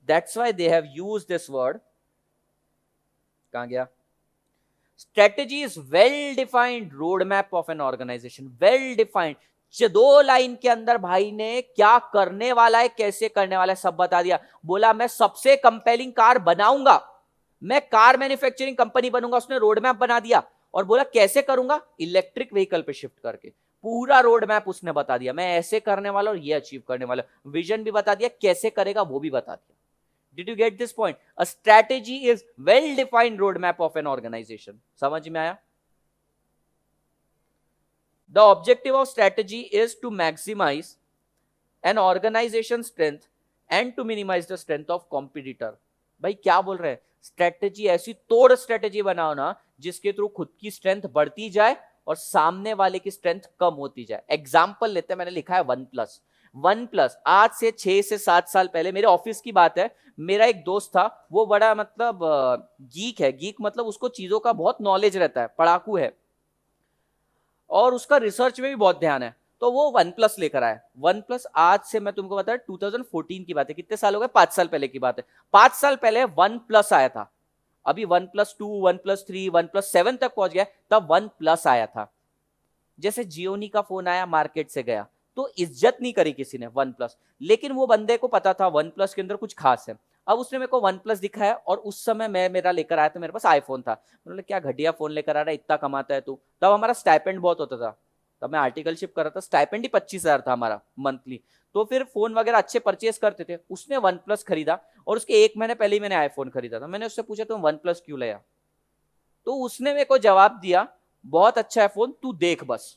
Speaker 1: That's why they have used this word, कहां गया, strategy is well defined road map of an organisation. Well defined, 2 line के अंदर भाई ने क्या करने वाला है, कैसे करने वाला है, सब बता दिया। बोला मैं सबसे कंपेलिंग कार बनाऊंगा, मैं कार मैन्युफैक्चरिंग कंपनी बनूंगा, उसने रोड मैप बना दिया। और बोला कैसे करूंगा, इलेक्ट्रिक व्हीकल पे शिफ्ट करके। पूरा रोड मैप उसने बता दिया, मैं ऐसे करने वाला और ये अचीव करने वाला। विजन भी बता दिया, कैसे करेगा वो भी बता दिया। Did you get this point? A strategy is well defined road map of an organisation. समझ में आया? The objective of strategy is to maximise an organisation strength and to minimise the strength of competitor. भाई क्या बोल रहे हैं, strategy ऐसी तोड़ स्ट्रैटेजी बनाओ ना जिसके थ्रू खुद की स्ट्रेंथ बढ़ती जाए और सामने वाले की स्ट्रेंथ कम होती जाए। एग्जाम्पल लेते हैं, मैंने लिखा है वन प्लस आज से 6 से 7 साल पहले, मेरे ऑफिस की बात है, मेरा एक दोस्त था, वो बड़ा मतलब गीक है। गीक मतलब उसको चीजों का बहुत नॉलेज रहता है, पढ़ाकू है, और उसका रिसर्च में भी बहुत ध्यान है। तो वो वन प्लस लेकर आया। वन प्लस आज से मैं तुमको बता 2014 की बात है, कितने साल हो गए, 5 साल पहले की बात है। 5 साल पहले वन प्लस आया था, अभी one plus 2, one plus 3, one plus 7 तक पहुंच गया, तब वन प्लस आया था। जैसे जियोनी का फोन आया, मार्केट से गया, तो इज्जत नहीं करी किसी ने वन प्लस, लेकिन वो बंदे को पता था वन प्लस के अंदर कुछ खास है। अब उसने मेरे को वन प्लस दिखाया, और उस समय मैं मेरा लेकर आया था, मेरे पास आईफोन था। मैंने क्या घटिया फोन लेकर आ रहा है, इतना कमाता है तू। तब हमारा स्टाइपेंड बहुत होता था, तब मैं आर्टिकलशिप कर रहा था, स्टाइपेंड ही 25,000 था हमारा मंथली। तो फिर फोन वगैरह अच्छे परचेस करते थे। उसने वन प्लस खरीदा, और उसके 1 महीने पहले ही मैंने आईफोन खरीदा था। मैंने उससे पूछा तुम वन प्लस क्यों लिया, तो उसने मेरे को जवाब दिया बहुत अच्छा है फोन, तू देख बस।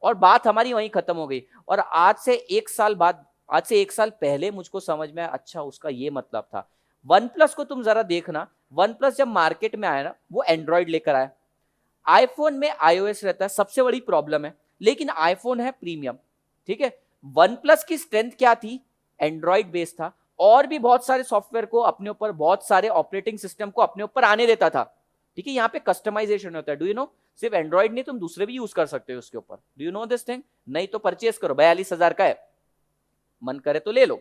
Speaker 1: और बात हमारी वहीं खत्म हो गई। और आज से 1 साल बाद, आज से 1 साल पहले मुझको समझ में आया, अच्छा उसका ये मतलब था। वन प्लस को तुम जरा देखना, वन प्लस जब मार्केट में आया ना, वो एंड्रॉइड लेकर आया। आईफोन में आईओएस रहता है, सबसे बड़ी प्रॉब्लम है, लेकिन आईफोन है प्रीमियम, ठीक है। वन प्लस की स्ट्रेंथ क्या थी, एंड्रॉइड बेस था, और भी बहुत सारे सॉफ्टवेयर को अपने ऊपर, बहुत सारे ऑपरेटिंग सिस्टम को अपने ऊपर आने देता था, ठीक है। यहाँ पे कस्टमाइजेशन होता है, डू यू नो। सिर्फ एंड्रॉइड नहीं, तुम दूसरे भी यूज कर सकते हो उसके ऊपर, do you no this thing. नहीं तो परचेस करो, 42,000 का है, मन करे तो ले लो।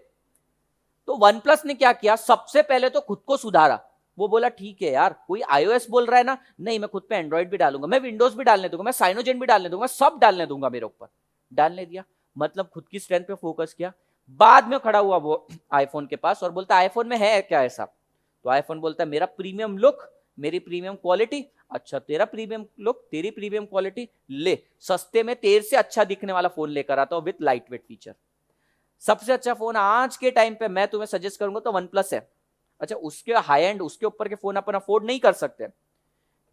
Speaker 1: तो वन प्लस ने क्या किया, सबसे पहले तो खुद को सुधारा। वो बोला ठीक है यार, कोई आईओएस बोल रहा है ना, नहीं मैं खुद पे एंड्रॉइड भी डालूंगा, मैं विंडोज भी डालने दूंगा, मैं साइनोजेन भी डालने दूंगा, सब डालने दूंगा मेरे ऊपर। डालने दिया, मतलब खुद की स्ट्रेंथ पे फोकस किया। बाद में खड़ा हुआ वो आईफोन के पास और बोलता आईफोन में है क्या ऐसा, तो आईफोन बोलता है मेरा प्रीमियम लुक, मेरी प्रीमियम क्वालिटी। अच्छा तेरा प्रीमियम लुक, तेरी प्रीमियम क्वालिटी, ले सस्ते में तेरे से अच्छा दिखने वाला फोन लेकर आता हूं विद लाइट वेट फीचर। सबसे अच्छा फोन आज के टाइम पे मैं तुम्हें सजेस्ट करूंगा तो वन प्लस है। अच्छा उसके हाई एंड, उसके ऊपर के फोन अपन अफोर्ड नहीं कर सकते,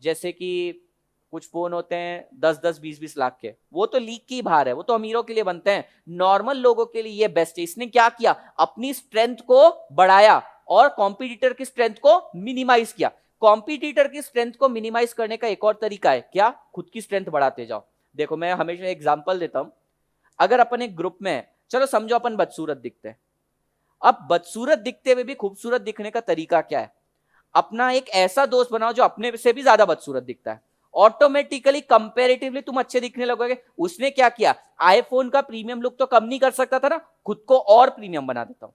Speaker 1: जैसे कि कुछ फोन होते हैं 10-10, 20-20 लाख के, वो तो लीक की बाहर है, वो तो अमीरों के लिए बनते हैं। नॉर्मल लोगों के लिए ये बेस्ट है। इसने क्या किया, अपनी स्ट्रेंथ को बढ़ाया और कॉम्पिटिटर की स्ट्रेंथ को मिनिमाइज किया। कॉम्पिटिटर की स्ट्रेंथ को मिनिमाइज करने का एक और तरीका है, क्या, खुद की स्ट्रेंथ बढ़ाते जाओ। देखो मैं हमेशा एग्जांपल देता हूं, अगर अपन एक ग्रुप में, चलो समझो अपन बदसूरत दिखते हैं। अब बदसूरत दिखते हुए भी खूबसूरत दिखने का तरीका क्या है, अपना एक ऐसा दोस्त बनाओ जो अपने से भी ज्यादा बदसूरत दिखता है, ऑटोमेटिकली कंपैरेटिवली तुम अच्छे दिखने लगोगे। उसने क्या किया, आईफोन का प्रीमियम लुक तो कम नहीं कर सकता था ना, खुद को और प्रीमियम बना देता हूं।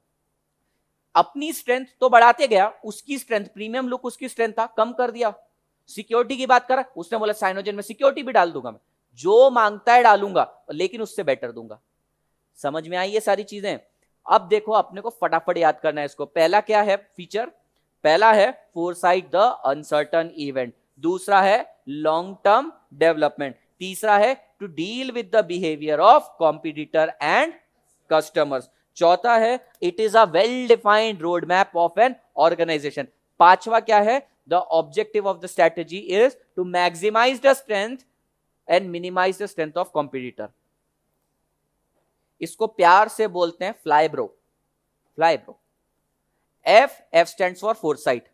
Speaker 1: अपनी स्ट्रेंथ तो बढ़ाते गया, उसकी स्ट्रेंथ, प्रीमियम लुक उसकी स्ट्रेंथ था, कम कर दिया। सिक्योरिटी की बात करा, उसने बोला साइनोजेन में सिक्योरिटी भी डाल दूंगा, मैं जो मांगता है डालूंगा, लेकिन उससे बेटर दूंगा। समझ में आई ये सारी चीजें। अब देखो अपने को फटाफट याद करना है इसको। पहला क्या है फीचर, पहला है फोरसाइट द अनसर्टन इवेंट, दूसरा है लॉन्ग टर्म डेवलपमेंट, तीसरा है to deal with the behaviour of competitor and customers, चौथा है it is a well defined road map of an organisation, पांचवा क्या है, the objective of the strategy is to maximise the strength and minimise the strength of competitor. इसको प्यार से बोलते हैं fly bro, fly bro. F stands for foresight,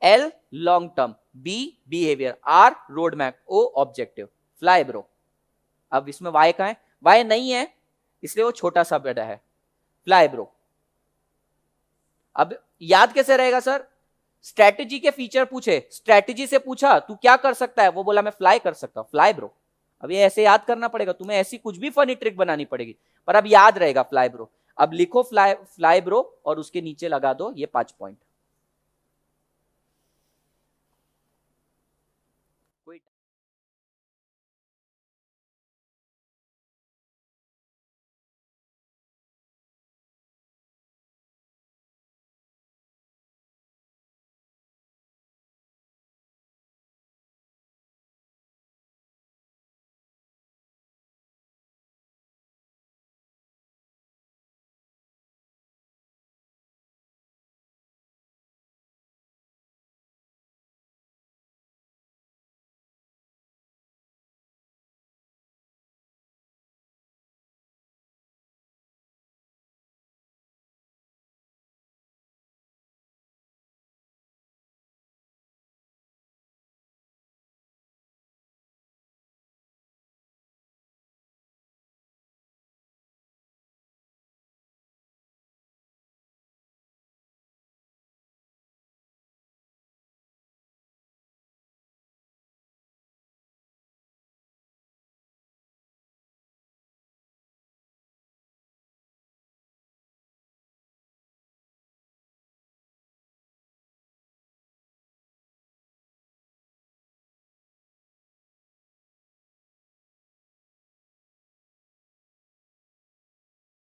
Speaker 1: L long term, B behaviour, R road map, O objective, fly bro. अब इसमें Y कहां है, Y नहीं है इसलिए वो छोटा सा बेटा है, फ्लाई ब्रो। अब याद कैसे रहेगा सर, स्ट्रेटेजी के फीचर पूछे, स्ट्रेटेजी से पूछा तू क्या कर सकता है, वो बोला मैं फ्लाई कर सकता हूं, फ्लाई ब्रो। अब ये ऐसे याद करना पड़ेगा तुम्हें, ऐसी कुछ भी फनी ट्रिक बनानी पड़ेगी, पर अब याद रहेगा फ्लाई ब्रो। अब लिखो फ्लाई ब्रो और उसके नीचे लगा दो ये 5 पॉइंट। कोई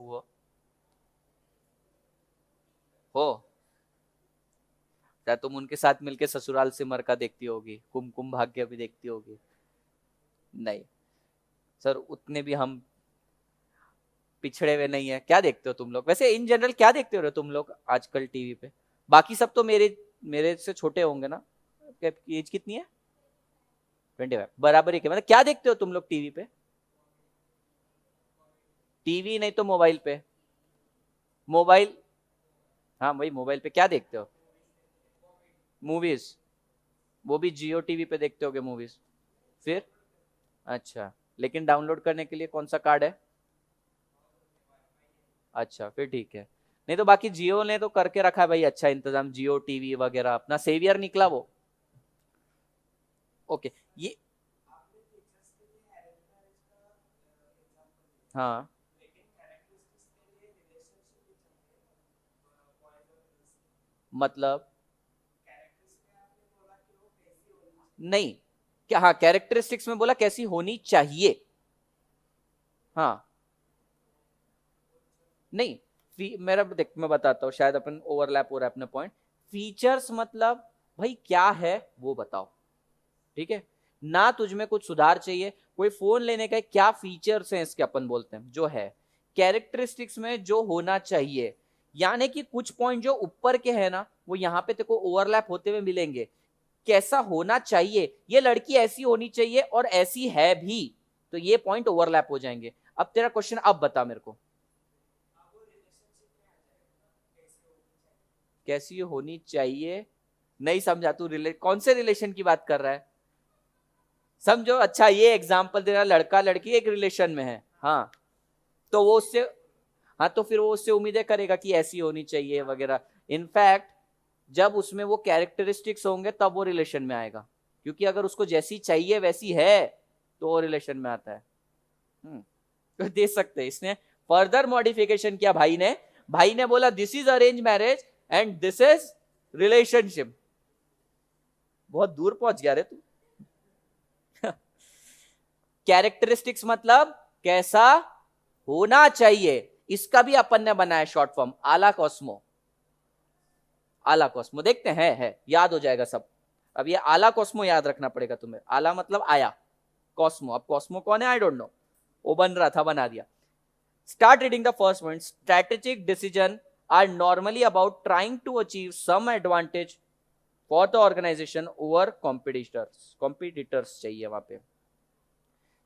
Speaker 1: हुआ हो, क्या तुम उनके साथ मिलके ससुराल सिमर का देखती होगी, कुमकुम भाग्य भी देखती होगी? नहीं सर, उतने भी हम पिछड़े हुए नहीं है। क्या देखते हो तुम लोग वैसे, इन जनरल क्या देखते हो तुम लोग आजकल टीवी पे? बाकी सब तो मेरे मेरे से छोटे होंगे ना, एज कितनी है? 25, बराबर ही के, मतलब क्या देखते हो तुम लोग टीवी पे? टीवी नहीं तो मोबाइल पे, मोबाइल, हाँ वही मोबाइल पे क्या देखते हो? मूवीज, वो भी जियो टीवी पे देखते होगे मूवीज? फिर अच्छा, लेकिन डाउनलोड करने के लिए कौन सा कार्ड है? अच्छा फिर ठीक है। नहीं तो बाकी जियो ने तो करके रखा है भाई अच्छा इंतजाम, जियो टीवी वगैरह अपना सेवियर निकला वो। ओके ये, हाँ मतलब, नहीं क्या, हाँ कैरेक्टरिस्टिक्स में बोला कैसी होनी चाहिए, हाँ नहीं मेरा देख मैं बताता हूँ, शायद अपन ओवरलैप हो रहा है अपने पॉइंट। फीचर्स मतलब भाई क्या है वो बताओ, ठीक है ना, तुझमें कुछ सुधार चाहिए, कोई फोन लेने का क्या फीचर्स हैं इसके, अपन बोलते हैं जो है कैरेक्टरिस्टिक्स में जो होना चाहिए, यानी कि कुछ पॉइंट जो ऊपर के हैं ना वो यहाँ पे तेरे को ओवरलैप होते हुए मिलेंगे। कैसा होना चाहिए, ये लड़की ऐसी होनी चाहिए और ऐसी है भी, तो ये पॉइंट ओवरलैप हो जाएंगे। अब तेरा क्वेश्चन अब बता मेरे को, कैसी होनी चाहिए? नहीं समझा, तू कौन से रिलेशन की बात कर रहा है? समझो, अच्छा ये एग्जांपल दे रहा, लड़का लड़की एक रिलेशन में है, हाँ तो वो उससे, हाँ तो फिर वो उससे उम्मीदें करेगा कि ऐसी होनी चाहिए वगैरह। इनफैक्ट जब उसमें वो कैरेक्टरिस्टिक्स होंगे तब वो रिलेशन में आएगा। समझ में आया? हाँ, तो वो उससे, हाँ तो फिर वो उससे उम्मीदें करेगा कि ऐसी होनी चाहिए वगैरह। इनफैक्ट जब उसमें वो कैरेक्टरिस्टिक्स होंगे तब वो रिलेशन में आएगा। क्योंकि अगर उसको जैसी चाहिए वैसी है तो वो रिलेशन में आता है। तो देख सकते हैं इसने फर्दर मॉडिफिकेशन किया भाई ने बोला this is arrange marriage and this is relationship. बहुत दूर पहुंच गया रे तू। कैरेक्टरिस्टिक्स मतलब कैसा होना चाहिए, इसका भी अपन ने बनाया शॉर्ट फॉर्म आला कॉस्मो। आला कॉस्मो देखते हैं, है याद हो जाएगा सब। अब ये आला कॉस्मो याद रखना पड़ेगा तुम्हें। आला मतलब आया, कॉस्मो, अब कॉस्मो कौन है आई डोंट नो, वो बन रहा था बना दिया। Start reading the first point. Strategic decision are normally about trying to achieve some advantage for the organisation over competitors. Competitors चाहिए वहां पे।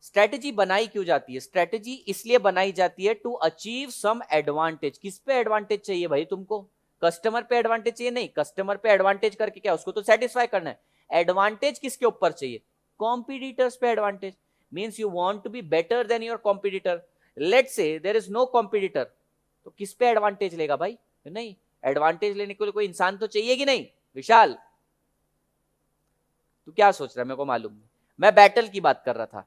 Speaker 1: स्ट्रेटेजी बनाई क्यों जाती है? स्ट्रेटेजी इसलिए बनाई जाती है टू अचीव सम एडवांटेज। किस पे एडवांटेज चाहिए भाई तुमको? कस्टमर पे एडवांटेज चाहिए? नहीं, कस्टमर पे एडवांटेज करके क्या, उसको तो सेटिस्फाई करना है। एडवांटेज किसके ऊपर चाहिए? कॉम्पिटिटर्स पे advantage. Means you want to be better than your competitor. Let's say there is no competitor, तो किस पे एडवांटेज लेगा भाई? नहीं, एडवांटेज लेने के लिए कोई इंसान तो चाहिए कि नहीं? विशाल तू क्या सोच रहा है? मेरे को मालूम नहीं, मैं बैटल की बात कर रहा था।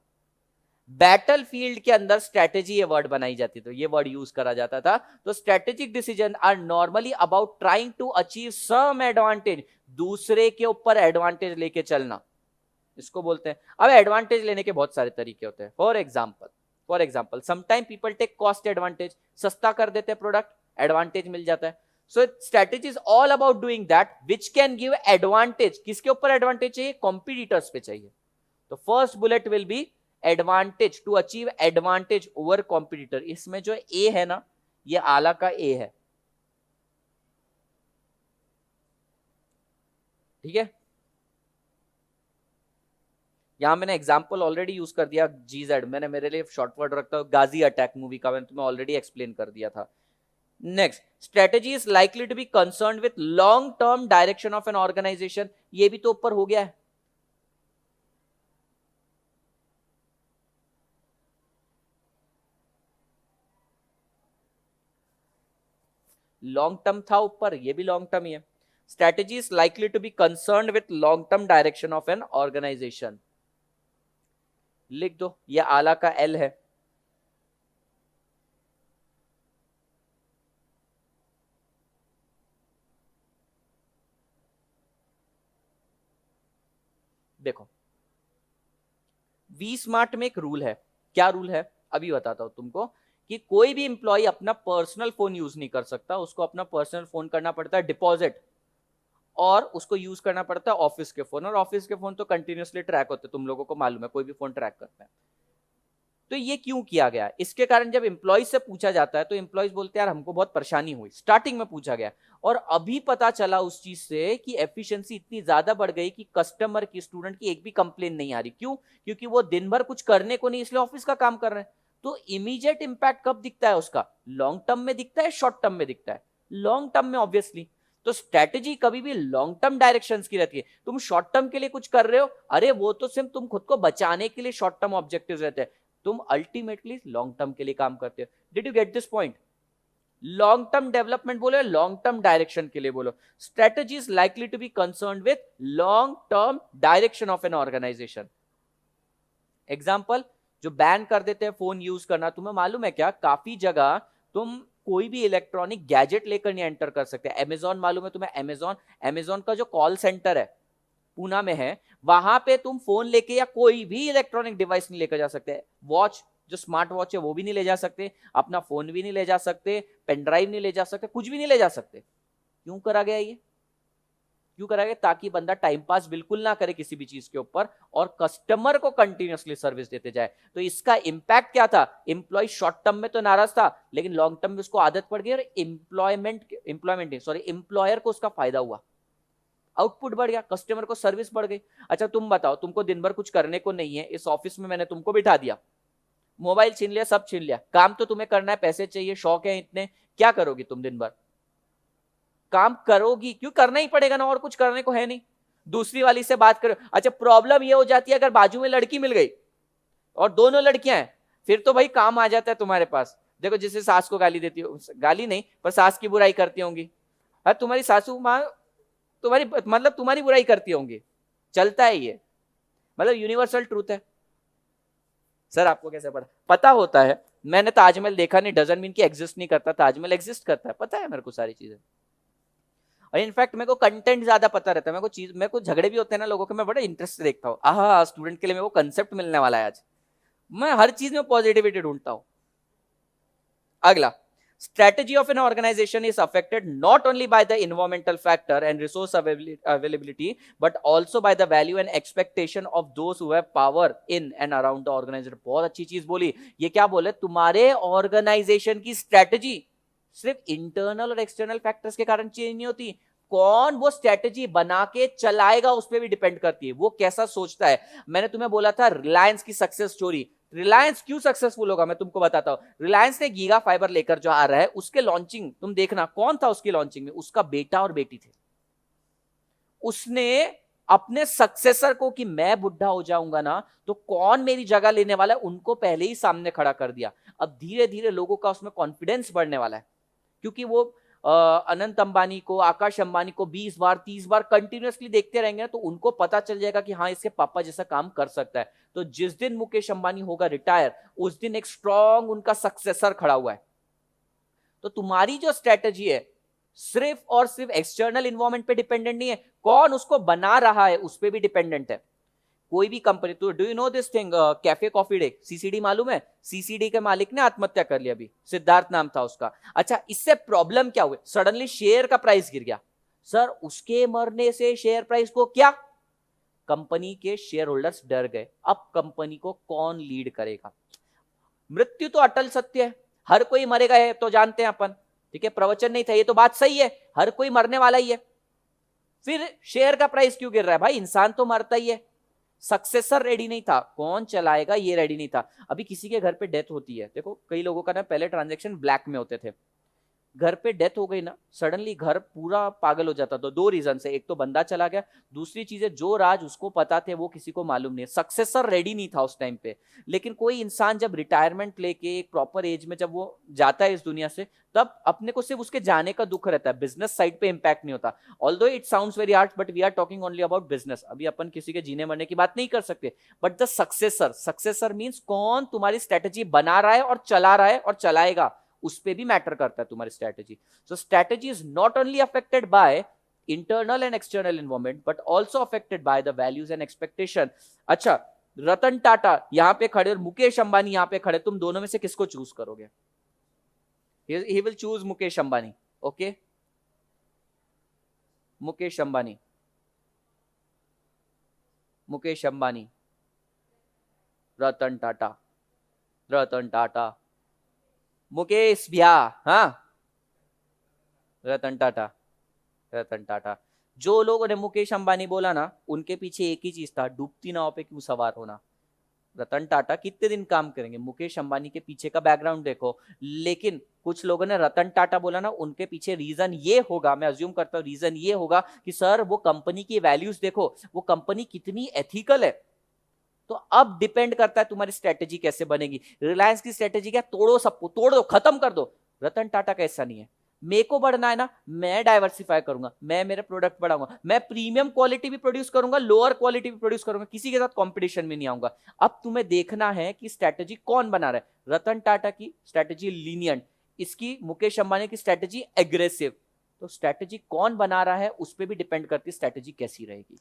Speaker 1: बैटल फील्ड के अंदर स्ट्रेटेजी ये वर्ड बनाई जाती, तो ये वर्ड यूज करा जाता था। तो strategic decision are normally about trying to achieve some advantage, दूसरे के ऊपर एडवांटेज लेके चलना, इसको बोलते हैं। अब एडवांटेज लेने के बहुत सारे तरीके होते हैं। For example sometime people take cost advantage, सस्ता कर देते हैं प्रोडक्ट, एडवांटेज मिल जाता है। So strategy is all about doing that which can give advantage. किसके ऊपर एडवांटेज चाहिए? कॉम्पिटिटर्स पे चाहिए। तो first bullet will be advantage, to achieve advantage over competitor. इसमें जो ए है ना, ये आला का ए है, ठीक है। यहां मैंने एग्जांपल ऑलरेडी यूज कर दिया, जीजेड मैंने मेरे लिए शॉर्ट वर्ड रखता हूं, गाजी अटैक मूवी का मैंने तुम्हें ऑलरेडी एक्सप्लेन कर दिया था। Next, strategy is likely to be concern with long term direction of an organisation. ये भी तो ऊपर हो गया है। लॉन्ग टर्म था ऊपर, ये भी लॉन्ग टर्म ही है। Strategy is likely to be concern with long term direction of an organisation. लिख दो, ये आला का एल है। देखो, वी स्मार्ट में एक रूल है। क्या रूल है? अभी बताता हूं तुमको, कि कोई भी इंप्लॉय अपना पर्सनल फोन यूज नहीं कर सकता। उसको अपना पर्सनल फोन करना पड़ता है डिपॉजिट, और उसको यूज करना पड़ता है ऑफिस के फोन। और ऑफिस के फोन तो कंटिन्यूसली ट्रैक होते हैं, तुम लोगों को मालूम है, कोई भी फोन ट्रैक करता है। तो ये क्यों किया गया? इसके कारण जब एम्प्लॉइज से पूछा जाता है तो एम्प्लॉइज बोलते हैं यार हमको बहुत परेशानी हुई, स्टार्टिंग में पूछा गया, और अभी पता चला उस चीज से कि एफिशिएंसी इतनी ज्यादा बढ़ गई कि कस्टमर की, स्टूडेंट की एक भी कंप्लेन नहीं आ रही। क्यों? क्योंकि वो दिन भर कुछ करने को नहीं, इसलिए ऑफिस का काम कर रहे हैं। तो इमीडिएट इंपैक्ट कब दिखता है उसका? लॉन्ग टर्म में दिखता है, शॉर्ट टर्म में दिखता है? लॉन्ग टर्म में ऑब्वियसली। तो स्ट्रेटेजी कभी भी लॉन्ग टर्म डायरेक्शंस की रहती है। तुम शॉर्ट टर्म के लिए कुछ कर रहे हो, अरे वो तो सिर्फ तुम खुद को बचाने के लिए शॉर्ट टर्म ऑब्जेक्टिव्स रहते हैं, तुम अल्टीमेटली लॉन्ग टर्म के लिए काम करते हो। Did you get this point? Long term development बोलो, लॉन्ग टर्म डायरेक्शन के लिए बोलो। Strategy is likely to be concern with long term direction of an organisation. Example, जो बैन कर देते हैं फोन यूज करना, तुम्हें मालूम है क्या, काफी जगह तुम कोई भी इलेक्ट्रॉनिक गैजेट लेकर नहीं एंटर कर सकते। अमेजॉन मालूम है तुम्हें? अमेजॉन का जो कॉल सेंटर है पूना में है, वहां पे तुम फोन लेके या कोई भी इलेक्ट्रॉनिक डिवाइस नहीं लेकर जा सकते। वॉच, जो स्मार्ट वॉच है वो भी नहीं ले जा सकते, अपना फोन भी नहीं ले जा सकते, पेन ड्राइव नहीं ले जा सकते, कुछ भी नहीं ले जा सकते। क्यों करा गया ये? क्यों करा गया? ताकि बंदा टाइम पास बिल्कुल ना करे किसी भी चीज के ऊपर, और कस्टमर को कंटिन्यूअसली सर्विस देते जाए। तो इसका इंपैक्ट क्या था? एम्प्लॉय शॉर्ट टर्म में तो नाराज था, लेकिन लॉन्ग टर्म में उसको आदत पड़ गई, और एम्प्लॉयर को उसका फायदा हुआ, आउटपुट बढ़ गया, कस्टमर को सर्विस बढ़ गई। अच्छा तुम बताओ, तुमको दिन भर कुछ करने को नहीं है, इस ऑफिस में मैंने तुमको बिठा दिया, मोबाइल छीन लिया, सब छीन लिया, काम तो तुम्हें करना है, पैसे चाहिए, शौक है इतने, क्या करोगी तुम दिन भर? काम करोगी, क्यों? करना ही पड़ेगा ना, और कुछ करने को है नहीं। दूसरी वाली से बात करो। अच्छा प्रॉब्लम ये हो जाती है अगर बाजू में लड़की मिल गई और दोनों लड़कियां हैं, फिर तो भाई काम आ जाता है तुम्हारे पास। देखो जिसे सास को गाली देती हो, गाली नहीं पर सास की बुराई करती होंगी, तुम्हारी सासू माँ तुम्हारी, मतलब तुम्हारी बुराई करती होंगी, चलता है ये। मतलब यूनिवर्सल ट्रूथ है। सर आपको कैसे पता? पता होता है, मैंने ताजमहल देखा नहीं डजंट मीन कि एग्जिस्ट नहीं करता, ताजमहल एग्जिस्ट करता है, पता है मेरे को सारी चीजें। और इनफैक्ट मेरे को कंटेंट ज्यादा पता रहता है, मेरे को झगड़े भी होते हैं ना लोगों के, मैं बड़े इंटरेस्ट से देखता हूँ, आहा स्टूडेंट के लिए मेरे को कंसेप्ट मिलने वाला है आज। मैं हर चीज में पॉजिटिविटी ढूंढता हूँ। अगला, strategy of an organization is affected not only by the environmental factor and resource availability but also by the value and expectation of those who have power in and around the organization। बहुत अच्छी चीज बोली। ये क्या बोले, तुम्हारे organisation की strategy सिर्फ इंटरनल और एक्सटर्नल फैक्टर्स के कारण चेंज नहीं होती, कौन वो स्ट्रेटजी बना के चलाएगा उस पर भी डिपेंड करती है, वो कैसा सोचता है। मैंने तुम्हें बोला था रिलायंस की सक्सेस स्टोरी, रिलायंस क्यों सक्सेसफुल होगा मैं तुमको बताता हूं। रिलायंस ने गीगा फाइबर लेकर जो आ रहा है, उसके लॉन्चिंग तुम देखना, कौन था उसकी लॉन्चिंग में, उसका बेटा और बेटी थे। उसने अपने सक्सेसर को कि मैं बुढ़ा हो जाऊंगा ना तो कौन मेरी जगह लेने वाला है, उनको पहले ही सामने खड़ा कर दिया। अब धीरे धीरे लोगों का उसमें कॉन्फिडेंस बढ़ने वाला है, क्योंकि वो अनंत अंबानी को, आकाश अंबानी को 20 बार 30 बार कंटिन्यूअसली देखते रहेंगे तो उनको पता चल जाएगा कि हाँ इसके पापा जैसा काम कर सकता है। तो जिस दिन मुकेश अंबानी होगा रिटायर, उस दिन एक स्ट्रॉन्ग उनका सक्सेसर खड़ा हुआ है। तो तुम्हारी जो स्ट्रेटजी है सिर्फ और सिर्फ एक्सटर्नल इन्वायरमेंट पे डिपेंडेंट नहीं है, कौन उसको बना रहा है उस पर भी डिपेंडेंट है। कोई भी कंपनी, तो do you no this thing, cafe coffee day, CCD मालूम है? सीसीडी के मालिक ने आत्महत्या कर लिया अभी, सिद्धार्थ नाम था उसका। अच्छा, इससे प्रॉब्लम क्या हुई, सडनली शेयर का प्राइस गिर गया। सर उसके मरने से शेयर प्राइस को क्या, कंपनी के शेयर होल्डर्स डर गए, अब कंपनी को कौन लीड करेगा। मृत्यु तो अटल सत्य है, हर कोई मरेगा है तो जानते हैं अपन, ठीक है, प्रवचन नहीं था, ये तो बात सही है, हर कोई मरने वाला ही है। फिर शेयर का प्राइस क्यों गिर रहा है भाई, इंसान तो मरता ही है। सक्सेसर रेडी नहीं था, कौन चलाएगा ये रेडी नहीं था। अभी किसी के घर पे डेथ होती है, देखो कई लोगों का ना पहले ट्रांजैक्शन ब्लैक में होते थे, घर पे डेथ हो गई ना सडनली घर पूरा पागल हो जाता। तो दो रीजन से, एक तो बंदा चला गया, दूसरी चीज है जो राज उसको पता थे वो किसी को मालूम नहीं, सक्सेसर रेडी नहीं था उस टाइम पे। लेकिन कोई इंसान जब रिटायरमेंट लेके एक प्रॉपर एज में जब वो जाता है इस दुनिया से, तब अपने को सिर्फ उसके जाने का दुख रहता है, बिजनेस साइड पे इंपैक्ट नहीं होता। Although it sounds very hard but we are talking only about business, अभी अपन किसी के जीने मरने की बात नहीं कर सकते। But the successor, successor means कौन तुम्हारी स्ट्रेटेजी बना रहा है और चला रहा है और चलाएगा, उस पे भी मैटर करता है तुम्हारी strategy. So strategy is not only affected by internal and external environment but also affected by the values and expectation. अच्छा, रतन टाटा यहां पे खड़े और मुकेश अंबानी यहां पे खड़े, तुम दोनों में से किसको चूज करोगे? He will choose Mukesh Ambani, okay, Mukesh Ambani, Mukesh Ambani, Ratan Tata, Ratan Tata, Mukesh भैया, हाँ रतन टाटा, रतन टाटा। जो लोगों ने मुकेश अंबानी बोला ना उनके पीछे एक ही चीज था, डूबती नाव पे क्यों सवार होना। रतन टाटा कितने दिन काम करेंगे, मुकेश अंबानी के पीछे का बैकग्राउंड देखो। लेकिन कुछ लोगों ने रतन टाटा बोला ना, उनके पीछे रीजन ये होगा, मैं अज्यूम करता हूं रीजन ये होगा कि सर वो कंपनी की वैल्यूज देखो, वो कंपनी कितनी एथिकल है। तो अब डिपेंड करता है तुम्हारी स्ट्रेटेजी कैसे बनेगी। रिलायंस की स्ट्रेटेजी क्या, तोड़ो सबको, तोड़ दो, खत्म कर दो। रतन टाटा का ऐसा नहीं है, मेरे को बढ़ना है ना, मैं डाइवर्सिफाई करूंगा, मैं मेरे प्रोडक्ट बढ़ाऊंगा, मैं प्रीमियम क्वालिटी भी प्रोड्यूस करूंगा, लोअर क्वालिटी भी प्रोड्यूस करूंगा, किसी के साथ कंपटीशन में नहीं आऊंगा। अब तुम्हें देखना है कि स्ट्रेटेजी कौन बना रहा है। रतन टाटा की स्ट्रेटेजी लीनियंट, इसकी मुकेश अंबानी की स्ट्रेटेजी एग्रेसिव। तो स्ट्रेटेजी कौन बना रहा है उस पर भी डिपेंड करती है स्ट्रेटेजी कैसी रहेगी।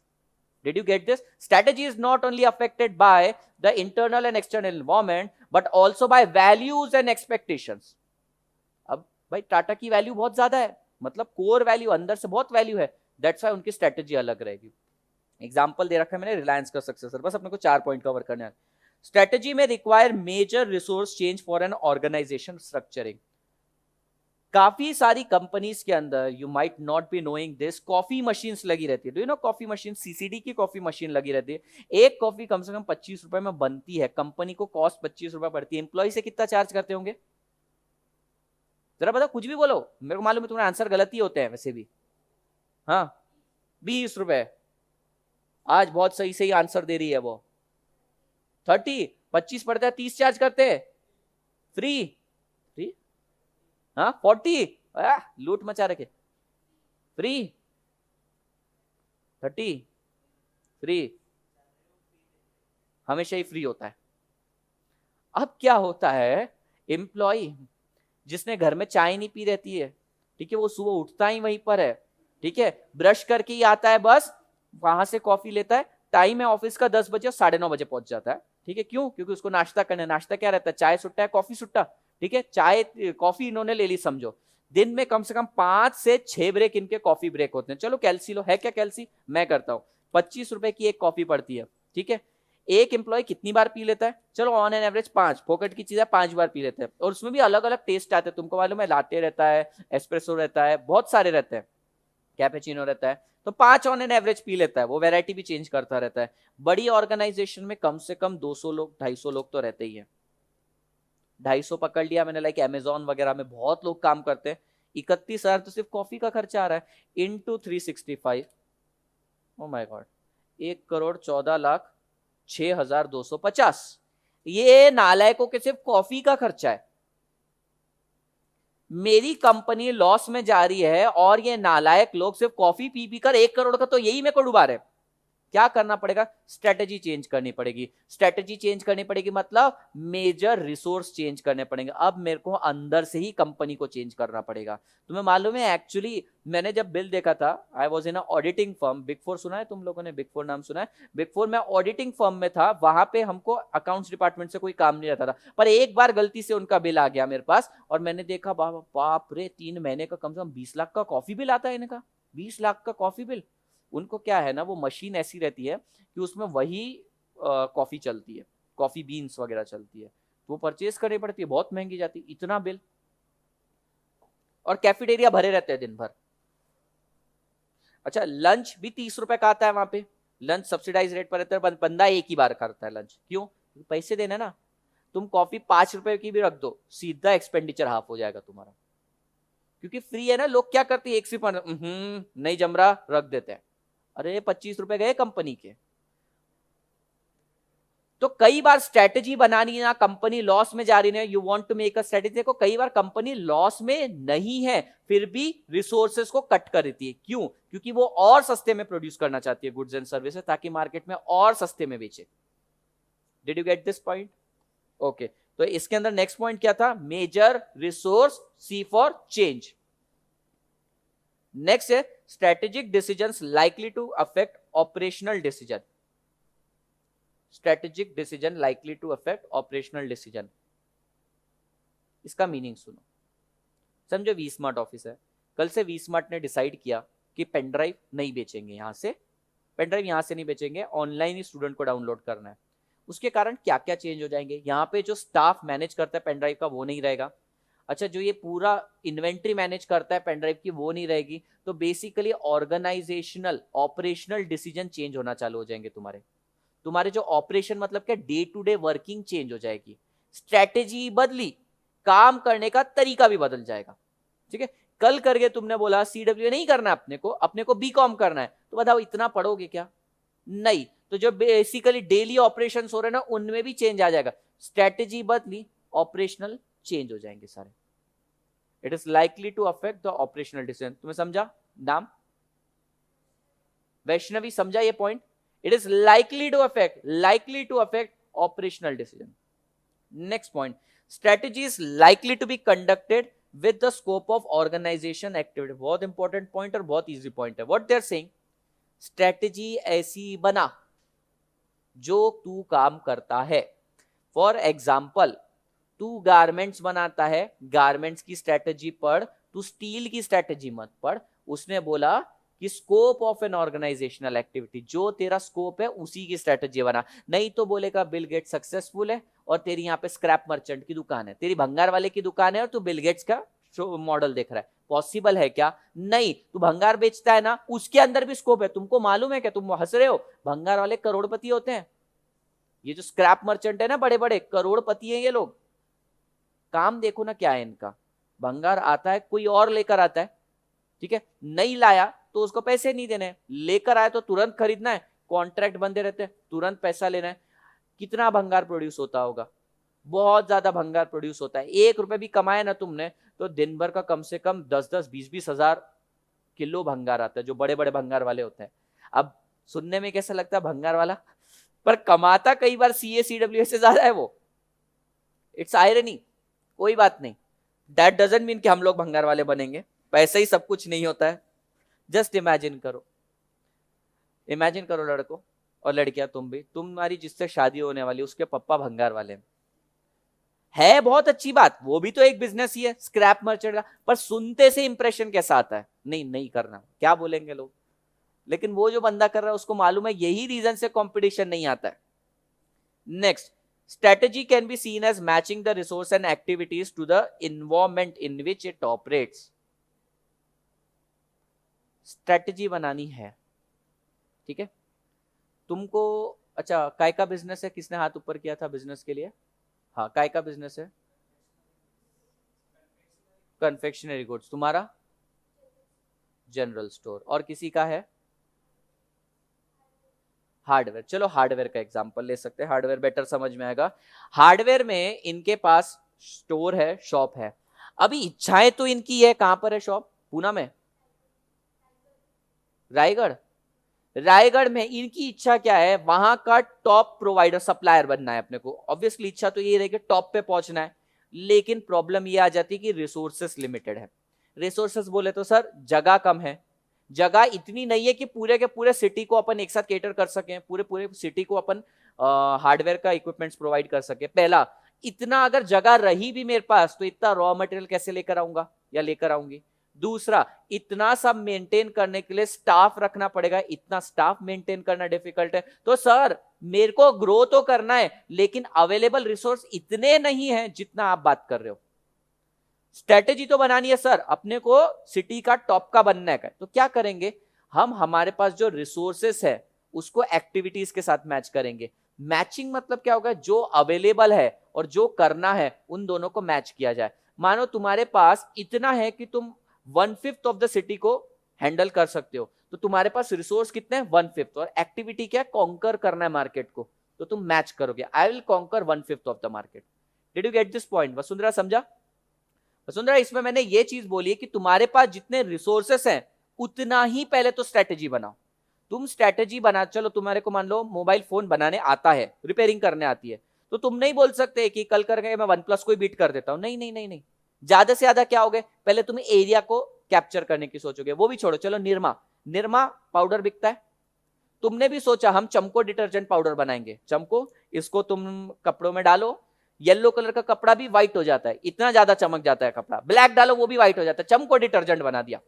Speaker 1: Did you get this? Strategy is not only affected by the internal and external environment, but also by values and expectations. अब भाई टाटा की वैल्यू बहुत ज्यादा है, मतलब कोर वैल्यू अंदर से बहुत वैल्यू है, दैट्स व्हाई उनकी स्ट्रेटेजी अलग रहेगी। एग्जांपल दे रखा है मैंने रिलायंस का सक्सेसर, बस अपने को 4 पॉइंट कवर करने हैं। स्ट्रेटेजी में require major resource change for an organisation structuring. काफी सारी कंपनीज के अंदर, you might not be knowing this, coffee machines लगी रहती है। Do you know coffee machine, CCD की कॉफी मशीन लगी रहती है। एक कॉफी कम से कम 25 रुपए में बनती है, कंपनी को कॉस्ट 25 रुपए पड़ती है, एम्प्लॉय से कितना चार्ज करते होंगे जरा बताओ, कुछ भी बोलो, मेरे को मालूम है तुम्हारे आंसर गलत ही होते हैं वैसे भी। हाँ 20 रुपए, आज बहुत सही सही आंसर दे रही है वो। 30, 25 पड़ता है, 30 चार्ज करते हैं, फ्री, फ्री, हाँ 40, लूट मचा रखे, फ्री, 30, फ्री, हमेशा ही फ्री होता है। अब क्या होता है, एम्प्लॉय जिसने घर में चाय नहीं पी रहती है, ठीक है, वो सुबह उठता ही वहीं पर है, ठीक है, ब्रश करके ही आता है, बस वहां से कॉफी लेता है, टाइम है ऑफिस का 10 बजे और 9:30 बजे पहुंच जाता है, ठीक है, क्यों? क्योंकि उसको नाश्ता करना है। नाश्ता क्या रहता है? चाय सुट्टा है, कॉफी सुट्टा, ठीक है, चाय कॉफी इन्होंने ले ली समझो। दिन में कम से कम 5 से 6 ब्रेक इनके कॉफी ब्रेक होते हैं। चलो कैल्सी लो, है क्या कैल्सी? मैं करता हूँ, 25 रुपए की एक कॉफी पड़ती है, ठीक है। एक एम्प्लॉय कितनी बार पी लेता है? चलो ऑन एन एवरेज 5, फोकट की चीज है, 5 बार पी लेते हैं, और उसमें भी अलग अलग टेस्ट आते हैं, तुमको मालूम है, लाटे रहता है, एस्प्रेसो रहता है, बहुत सारे रहते हैं, कैपेचिनो रहता है, तो 5 ऑन एन एवरेज पी लेता है, वो वैरायटी भी चेंज करता रहता है। बड़ी ऑर्गेनाइजेशन में कम से कम 200 लोग 250 लोग तो रहते ही है। 250 पकड़ लिया मैंने, लाइक अमेजोन वगैरह में बहुत लोग काम करते हैं, 31,000 तो सिर्फ कॉफी का खर्चा आ रहा है, इंटू 365, ओ माय गॉड, 1,14,06,250, ये नालायकों के सिर्फ कॉफी का खर्चा है। मेरी कंपनी लॉस में जा रही है और ये नालायक लोग सिर्फ कॉफी पी पी कर 1 करोड़ का तो यही मेरे को डुबा रहे। क्या करना पड़ेगा? स्ट्रेटेजी चेंज करनी पड़ेगी। स्ट्रेटेजी चेंज करनी पड़ेगी मतलब मेजर रिसोर्स चेंज करने पड़ेंगे। अब मेरे को अंदर से ही कंपनी को चेंज करना पड़ेगा। तुम्हें मालूम है, एक्चुअली मैंने जब बिल देखा था, I was in a auditing firm, big four सुना है तुम लोगों ने? बिग फोर नाम सुना है? बिग फोर में ऑडिटिंग फर्म में था, वहां पे हमको अकाउंट्स डिपार्टमेंट से कोई काम नहीं रहता था, पर एक बार गलती से उनका बिल आ गया मेरे पास और मैंने देखा, बाप रे, 3 महीने का कम से कम 20 लाख का कॉफी बिल आता है इनका। 20 लाख का कॉफी बिल। उनको क्या है ना, वो मशीन ऐसी रहती है कि उसमें वही कॉफी चलती है, कॉफी बीन्स वगैरह चलती है, तो वो परचेज करनी पड़ती है, बहुत महंगी जाती है, इतना बिल। और कैफेटेरिया भरे रहते हैं दिन भर। अच्छा, लंच भी 30 रुपए का आता है वहां पे, लंच सब्सिडाइज रेट पर रहता है, बंदा एक ही बार करता है लंच, क्यों? पैसे देना ना। तुम कॉफी 5 रुपए की भी रख दो, सीधा एक्सपेंडिचर हाफ हो जाएगा तुम्हारा, क्योंकि फ्री है ना। लोग क्या करते हैं, एक सिर्फ नहीं जम रहा, रख देते हैं, अरे 25 रुपए गए कंपनी के। तो कई बार स्ट्रेटेजी बनानी ना, कंपनी लॉस में जा रही है, you want to make a strategy. देखो कई बार कंपनी लॉस में नहीं है, फिर भी रिसोर्सेज को कट कर देती है, क्यों? क्योंकि वो और सस्ते में प्रोड्यूस करना चाहती है गुड्स एंड सर्विसेज, ताकि मार्केट में और सस्ते में बेचे। Did you get this point? Okay, तो इसके अंदर नेक्स्ट पॉइंट क्या था? Major resource, see for change. Next है strategic decisions likely to affect operational decision. Strategic decision likely to affect operational decision, इसका मीनिंग सुनो। समझो वी स्मार्ट ऑफिस है, कल से वी स्मार्ट ने डिसाइड किया कि पेन ड्राइव नहीं बेचेंगे, यहां से पेन ड्राइव यहां से नहीं बेचेंगे, ऑनलाइन ही स्टूडेंट को डाउनलोड करना है। उसके कारण क्या क्या चेंज हो जाएंगे? यहाँ पे जो स्टाफ मैनेज करता है पेन ड्राइव का, वो नहीं रहेगा। अच्छा, जो ये पूरा इन्वेंट्री मैनेज करता है पेन ड्राइव की, वो नहीं रहेगी। तो basically organisational operational decision change होना चालू हो जाएंगे तुम्हारे। तुम्हारे जो ऑपरेशन मतलब क्या, day to day working change हो जाएगी, स्ट्रेटेजी बदली, काम करने का तरीका भी बदल जाएगा, ठीक है। कल करके तुमने बोला सीडब्ल्यू नहीं करना अपने को बीकॉम करना है, तो बताओ इतना पढ़ोगे क्या? नहीं। तो जो बेसिकली डेली ऑपरेशंस हो रहे हैं ना, उनमें भी चेंज आ जाएगा, स्ट्रेटेजी बदली, ऑपरेशनल चेंज हो जाएंगे सारे। It is likely to affect the operational decision. तुम्हें समझा नाम? वैष्णवी समझा ये पॉइंट? It is likely to affect operational decision. Next point, strategy is likely to be conducted with the scope of organization activity. बहुत इंपॉर्टेंट पॉइंट और बहुत easy point है। What they are saying, strategy ऐसी बना जो तू काम करता है। फॉर एग्जाम्पल, तू गारमेंट्स बनाता है, गारमेंट्स की स्ट्रेटेजी पढ़, तू स्टील की स्ट्रेटेजी मत पढ़। उसने बोला कि scope of an organisational activity, जो तेरा स्कोप है उसी की स्ट्रेटेजी बना। नहीं तो बोलेगा बिल गेट्स सक्सेसफुल है और तेरी यहाँ पे स्क्रैप मर्चेंट की दुकान है, तेरी भंगार वाले की दुकान है और तू बिल गेट्स का मॉडल देख रहा है। पॉसिबल है क्या? नहीं। तू भंगार बेचता है ना, उसके अंदर भी स्कोप है। तुमको मालूम है क्या? तुम हंस रहे हो, भंगार वाले करोड़पति होते हैं। ये जो स्क्रैप मर्चेंट है ना, बड़े बड़े करोड़पति हैं ये लोग। काम देखो ना क्या है इनका, भंगार आता है कोई और लेकर आता है, ठीक है, नहीं लाया तो उसको पैसे नहीं देने, लेकर आया तो तुरंत खरीदना है, कॉन्ट्रैक्ट बंदे रहते हैं, तुरंत पैसा लेना है। कितना भंगार प्रोड्यूस होता होगा? बहुत ज्यादा भंगार प्रोड्यूस होता है। 1 रुपए भी कमाया ना तुमने, तो दिन भर का कम से कम 10-10, 20-20 हजार किलो भंगार आता है, जो बड़े बड़े भंगार वाले होते हैं। अब सुनने में कैसा लगता है भंगार वाला? पर कमाता कई बार CA CWS से ज्यादा है वो। It's irony. कोई बात नहीं, दैट डजंट मीन कि हम लोग भंगार वाले बनेंगे, पैसे ही सब कुछ नहीं होता है। जस्ट इमेजिन करो, इमेजिन करो लड़कों और लड़कियां, तुम भी, तुम्हारी जिससे शादी होने वाली उसके पप्पा भंगार वाले है, बहुत अच्छी बात, वो भी तो एक बिजनेस ही है स्क्रैप मर्चेंट का, पर सुनते से इंप्रेशन कैसा आता है, नहीं नहीं करना, क्या बोलेंगे लोग। लेकिन वो जो बंदा कर रहा है उसको मालूम है यही रीजन से कंपटीशन नहीं आता है। Next, strategy can be seen as matching the resource and activities to the environment in which it operates. Strategy बनानी है, ठीक है। तुमको, अच्छा काय का बिजनेस है, किसने हाथ ऊपर किया था बिजनेस के लिए? हाँ, काय का बिजनेस है? Confectionery goods. तुम्हारा? General store. और किसी का है? हार्डवेयर। चलो हार्डवेयर का एग्जांपल ले सकते हैं, हार्डवेयर बेटर समझ में आएगा। हार्डवेयर में इनके पास स्टोर है, शॉप है। अभी इच्छाएं तो इनकी है, कहां पर है शॉप? पूना में? रायगढ़? रायगढ़ में इनकी इच्छा क्या है? वहां का टॉप प्रोवाइडर, सप्लायर बनना है अपने को। ऑब्वियसली इच्छा तो ये रहेगी टॉप पे पहुंचना है, लेकिन प्रॉब्लम ये आ जाती है कि रिसोर्सेस लिमिटेड है। रिसोर्सेस बोले तो सर जगह कम है, जगह इतनी नहीं है कि पूरे के पूरे सिटी को अपन एक साथ केटर कर सकें, पूरे पूरे सिटी को अपन हार्डवेयर का इक्विपमेंट्स प्रोवाइड कर सके। पहला, इतना अगर जगह रही भी मेरे पास तो इतना रॉ मटेरियल कैसे लेकर आऊंगा या लेकर आऊंगी। दूसरा, इतना सब मेंटेन करने के लिए स्टाफ रखना पड़ेगा, इतना स्टाफ मेंटेन करना डिफिकल्ट है। तो सर मेरे को ग्रो तो करना है, लेकिन अवेलेबल रिसोर्स इतने नहीं है जितना आप बात कर रहे हो। स्ट्रेटेजी तो बनानी है सर, अपने को सिटी का टॉप का बनना है, तो क्या करेंगे हम? हमारे पास जो रिसोर्सेस है उसको एक्टिविटीज के साथ मैच करेंगे। मैचिंग मतलब क्या होगा? जो अवेलेबल है और जो करना है उन दोनों को मैच किया जाए। मानो तुम्हारे पास इतना है कि तुम 1/5 ऑफ द सिटी को हैंडल कर सकते हो, तो तुम्हारे पास रिसोर्स कितने हैं? 1/5। और एक्टिविटी क्या है? कॉन्कर करना है मार्केट को, तो तुम मैच करोगे, I will conquer 1/5 of the market. Did you get this point Vasundhara? समझा? वसुंधरा, इसमें मैंने ये चीज बोली है कि तुम्हारे पास जितने रिसोर्सेस हैं उतना ही पहले तो स्ट्रेटेजी बनाओ। तुम स्ट्रेटेजी बना, चलो तुम्हारे को मान लो मोबाइल फोन बनाने आता है, रिपेयरिंग करने आती है, तो तुम नहीं बोल सकते कि कल करके मैं OnePlus को बीट कर देता हूं। नहीं नहीं नहीं नहीं, ज्यादा से ज्यादा क्या होगे? पहले तुम एरिया को कैप्चर करने की सोचोगे। वो भी छोड़ो, चलो निरमा, निरमा पाउडर बिकता है, तुमने भी सोचा हम चमको डिटर्जेंट पाउडर बनाएंगे। चमको, इसको तुम कपड़ों में डालो, येलो कलर का कपड़ा भी व्हाइट हो जाता है, इतना ज्यादा चमक जाता है कपड़ा। ब्लैक डालो वो भी व्हाइट हो जाता है, चमको डिटर्जेंट बना दिया।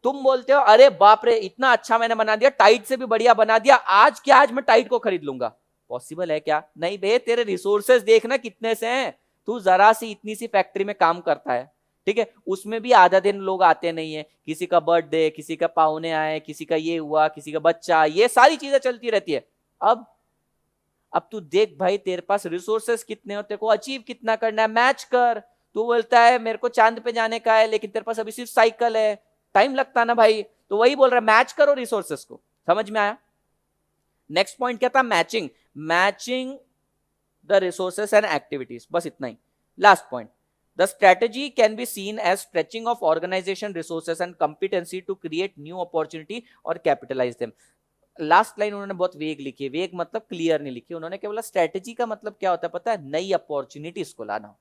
Speaker 1: तुम बोलते हो अरे बाप रे इतना अच्छा मैंने बना दिया, टाइट से भी बढ़िया बना दिया, आज क्या आज मैं टाइट को खरीद लूंगा। पॉसिबल है क्या? नहीं बे, तेरे रिसोर्सेज देखना कितने से हैं। तू जरा सी इतनी सी फैक्ट्री में काम करता है, ठीक है, उसमें भी आधा दिन लोग आते नहीं है, किसी का बर्थडे, किसी का पाहुने आए, किसी का ये हुआ, किसी का बच्चा, ये सारी चीजें चलती रहती है। अब तू देख भाई, तेरे पास रिसोर्सेस कितने हो, तेरे को अचीव कितना करना है, मैच कर। तू बोलता है मेरे को चांद पे जाने का है, लेकिन तेरे पास अभी सिर्फ साइकिल है, टाइम लगता ना भाई। तो वही बोल रहा है, मैच करो रिसोर्सेस को। समझ में आया? नेक्स्ट पॉइंट क्या था? Matching. Matching the resources and activities, बस इतना ही। Last point, the strategy can be seen as stretching of organisation resources and competency to create new opportunity और कैपिटलाइज देम। लास्ट लाइन उन्होंने बहुत वेग लिखी है, वेग मतलब क्लियर नहीं लिखी। उन्होंने क्या बोला? स्ट्रेटेजी का मतलब क्या होता है पता है? नई अपॉर्चुनिटीज को लाना।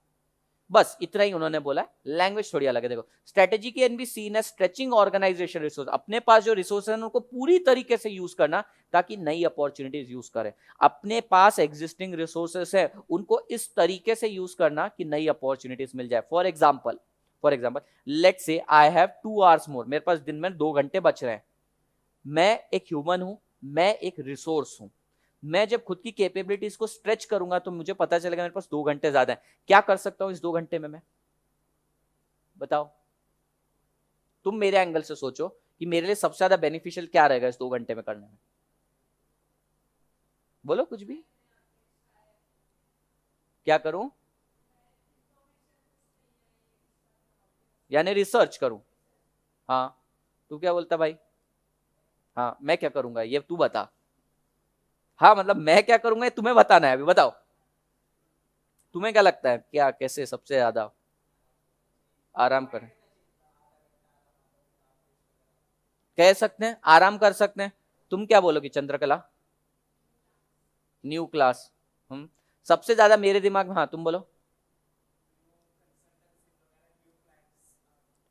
Speaker 1: बस इतना ही उन्होंने बोला। लैंग्वेज थोड़ी अलग है। देखो, strategy can be seen as stretching organisation resource, अपने पास जो रिसोर्स है उनको पूरी तरीके से यूज करना ताकि नई अपॉर्चुनिटीज यूज करें। अपने पास एग्जिस्टिंग रिसोर्सेस है उनको इस तरीके से यूज करना कि नई अपॉर्चुनिटीज मिल जाए। For example let's say I have 2 hours मोर, मेरे पास दिन में 2 घंटे बच रहे हैं। मैं एक ह्यूमन हूं, मैं एक रिसोर्स हूं। मैं जब खुद की कैपेबिलिटीज को स्ट्रेच करूंगा तो मुझे पता चलेगा मेरे पास 2 घंटे ज्यादा है। क्या कर सकता हूं इस 2 घंटे में मैं? बताओ, तुम मेरे एंगल से सोचो कि मेरे लिए सबसे ज्यादा बेनिफिशियल क्या रहेगा इस 2 घंटे में करने में। बोलो कुछ भी। क्या करूं? यानी रिसर्च करूं? हाँ, तू क्या बोलता भाई? हाँ, मैं क्या करूंगा ये तू बता। हाँ मतलब मैं क्या करूंगा ये तुम्हें बताना है, अभी बताओ। तुम्हें क्या लगता है, क्या कैसे सबसे ज्यादा आराम करें? कह सकते हैं आराम कर सकते हैं। तुम क्या बोलोगी चंद्रकला? New class. सबसे ज्यादा मेरे दिमाग में, हाँ तुम बोलो।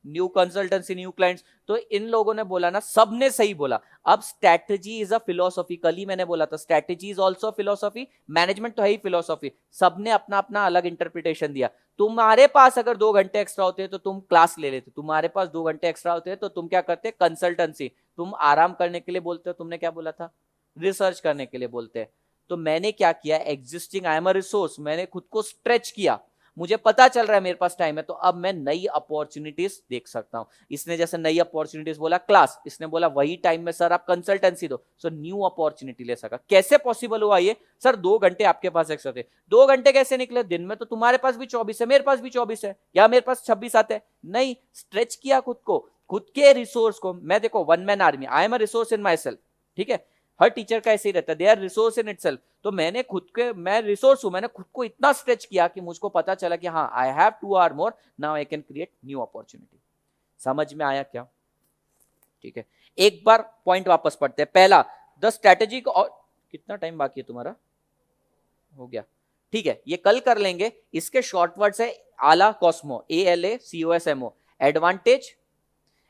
Speaker 1: New consultancy, new clients. तो इन लोगों ने बोला ना, सबने सही बोला। अब स्ट्रैटेजी इज अ फिलोसॉफी, कल ही मैंने बोला था strategy is also philosophy, management तो है ही फिलोसॉफी। सबने अपना अपना अलग इंटरप्रिटेशन दिया। तुम्हारे पास अगर 2 घंटे एक्स्ट्रा होते तो तुम क्लास ले लेते, तुम्हारे पास 2 घंटे एक्स्ट्रा होते तो तुम क्या करते, कंसल्टेंसी। तुम आराम करने के लिए बोलते हो, तुमने क्या बोला था, रिसर्च करने के लिए बोलते हैं। तो मैंने क्या किया, existing, I am a resource, मैंने खुद को स्ट्रेच किया। मुझे पता चल रहा है मेरे पास टाइम है, तो अब मैं नई अपॉर्चुनिटीज देख सकता हूं। इसने जैसे नई अपॉर्चुनिटीज बोला क्लास, इसने बोला वही टाइम में सर आप कंसल्टेंसी दो, सो न्यू अपॉर्चुनिटी ले सका। कैसे पॉसिबल हुआ ये, सर 2 घंटे आपके पास एक्स्ट्रा थे। 2 घंटे कैसे निकले, दिन में तो तुम्हारे पास भी 24 है, मेरे पास भी 24 है, या मेरे पास 26 आते हैं। नहीं, स्ट्रेच किया खुद को, खुद के रिसोर्स को। मैं देखो one man army, I am a resource in myself, ठीक है। हर टीचर का ऐसे ही रहता है, they are resource in itself. तो मैंने खुद के, मैं रिसोर्स हूं, मैंने खुद को इतना स्ट्रेच किया कि मुझको पता चला कि हाँ I have 2 hours more, now I can create new opportunity. समझ में आया क्या, ठीक है। एक बार पॉइंट वापस पढ़ते हैं। पहला, द स्ट्रेटेजी, और कितना टाइम बाकी है तुम्हारा, हो गया, ठीक है, ये कल कर लेंगे। इसके शॉर्ट वर्ड्स है आला Cosmo, ALACOSMO। Advantage,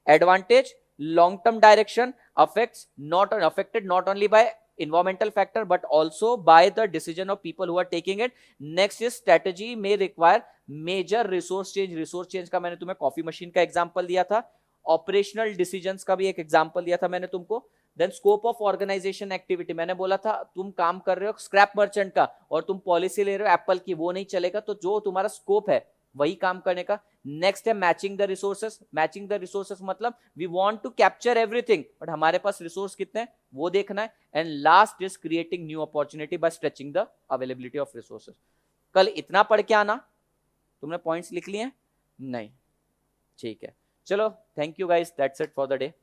Speaker 1: advantage, long term direction, affected not only by environmental factor but also by the decision of people who are taking it. Next is strategy may require major resource change, resource change का मैंने तुम्हें coffee machine का example दिया था, operational decisions का भी एक example दिया था मैंने तुमको। Then scope of organisation activity, मैंने बोला था तुम काम कर रहे हो स्क्रैप मर्चेंट का और तुम पॉलिसी ले रहे हो एप्पल की, वो नहीं चलेगा, तो जो तुम्हारा स्कोप है वही काम करने का। नेक्स्ट है matching the resources, matching the resources मतलब we want to capture everything but हमारे पास रिसोर्स कितने हैं वो देखना है। And last is creating new opportunity by stretching the availability of resources. कल इतना पढ़ के आना। तुमने पॉइंट्स लिख लिए? नहीं, ठीक है, चलो, thank you guys, that's it for the day.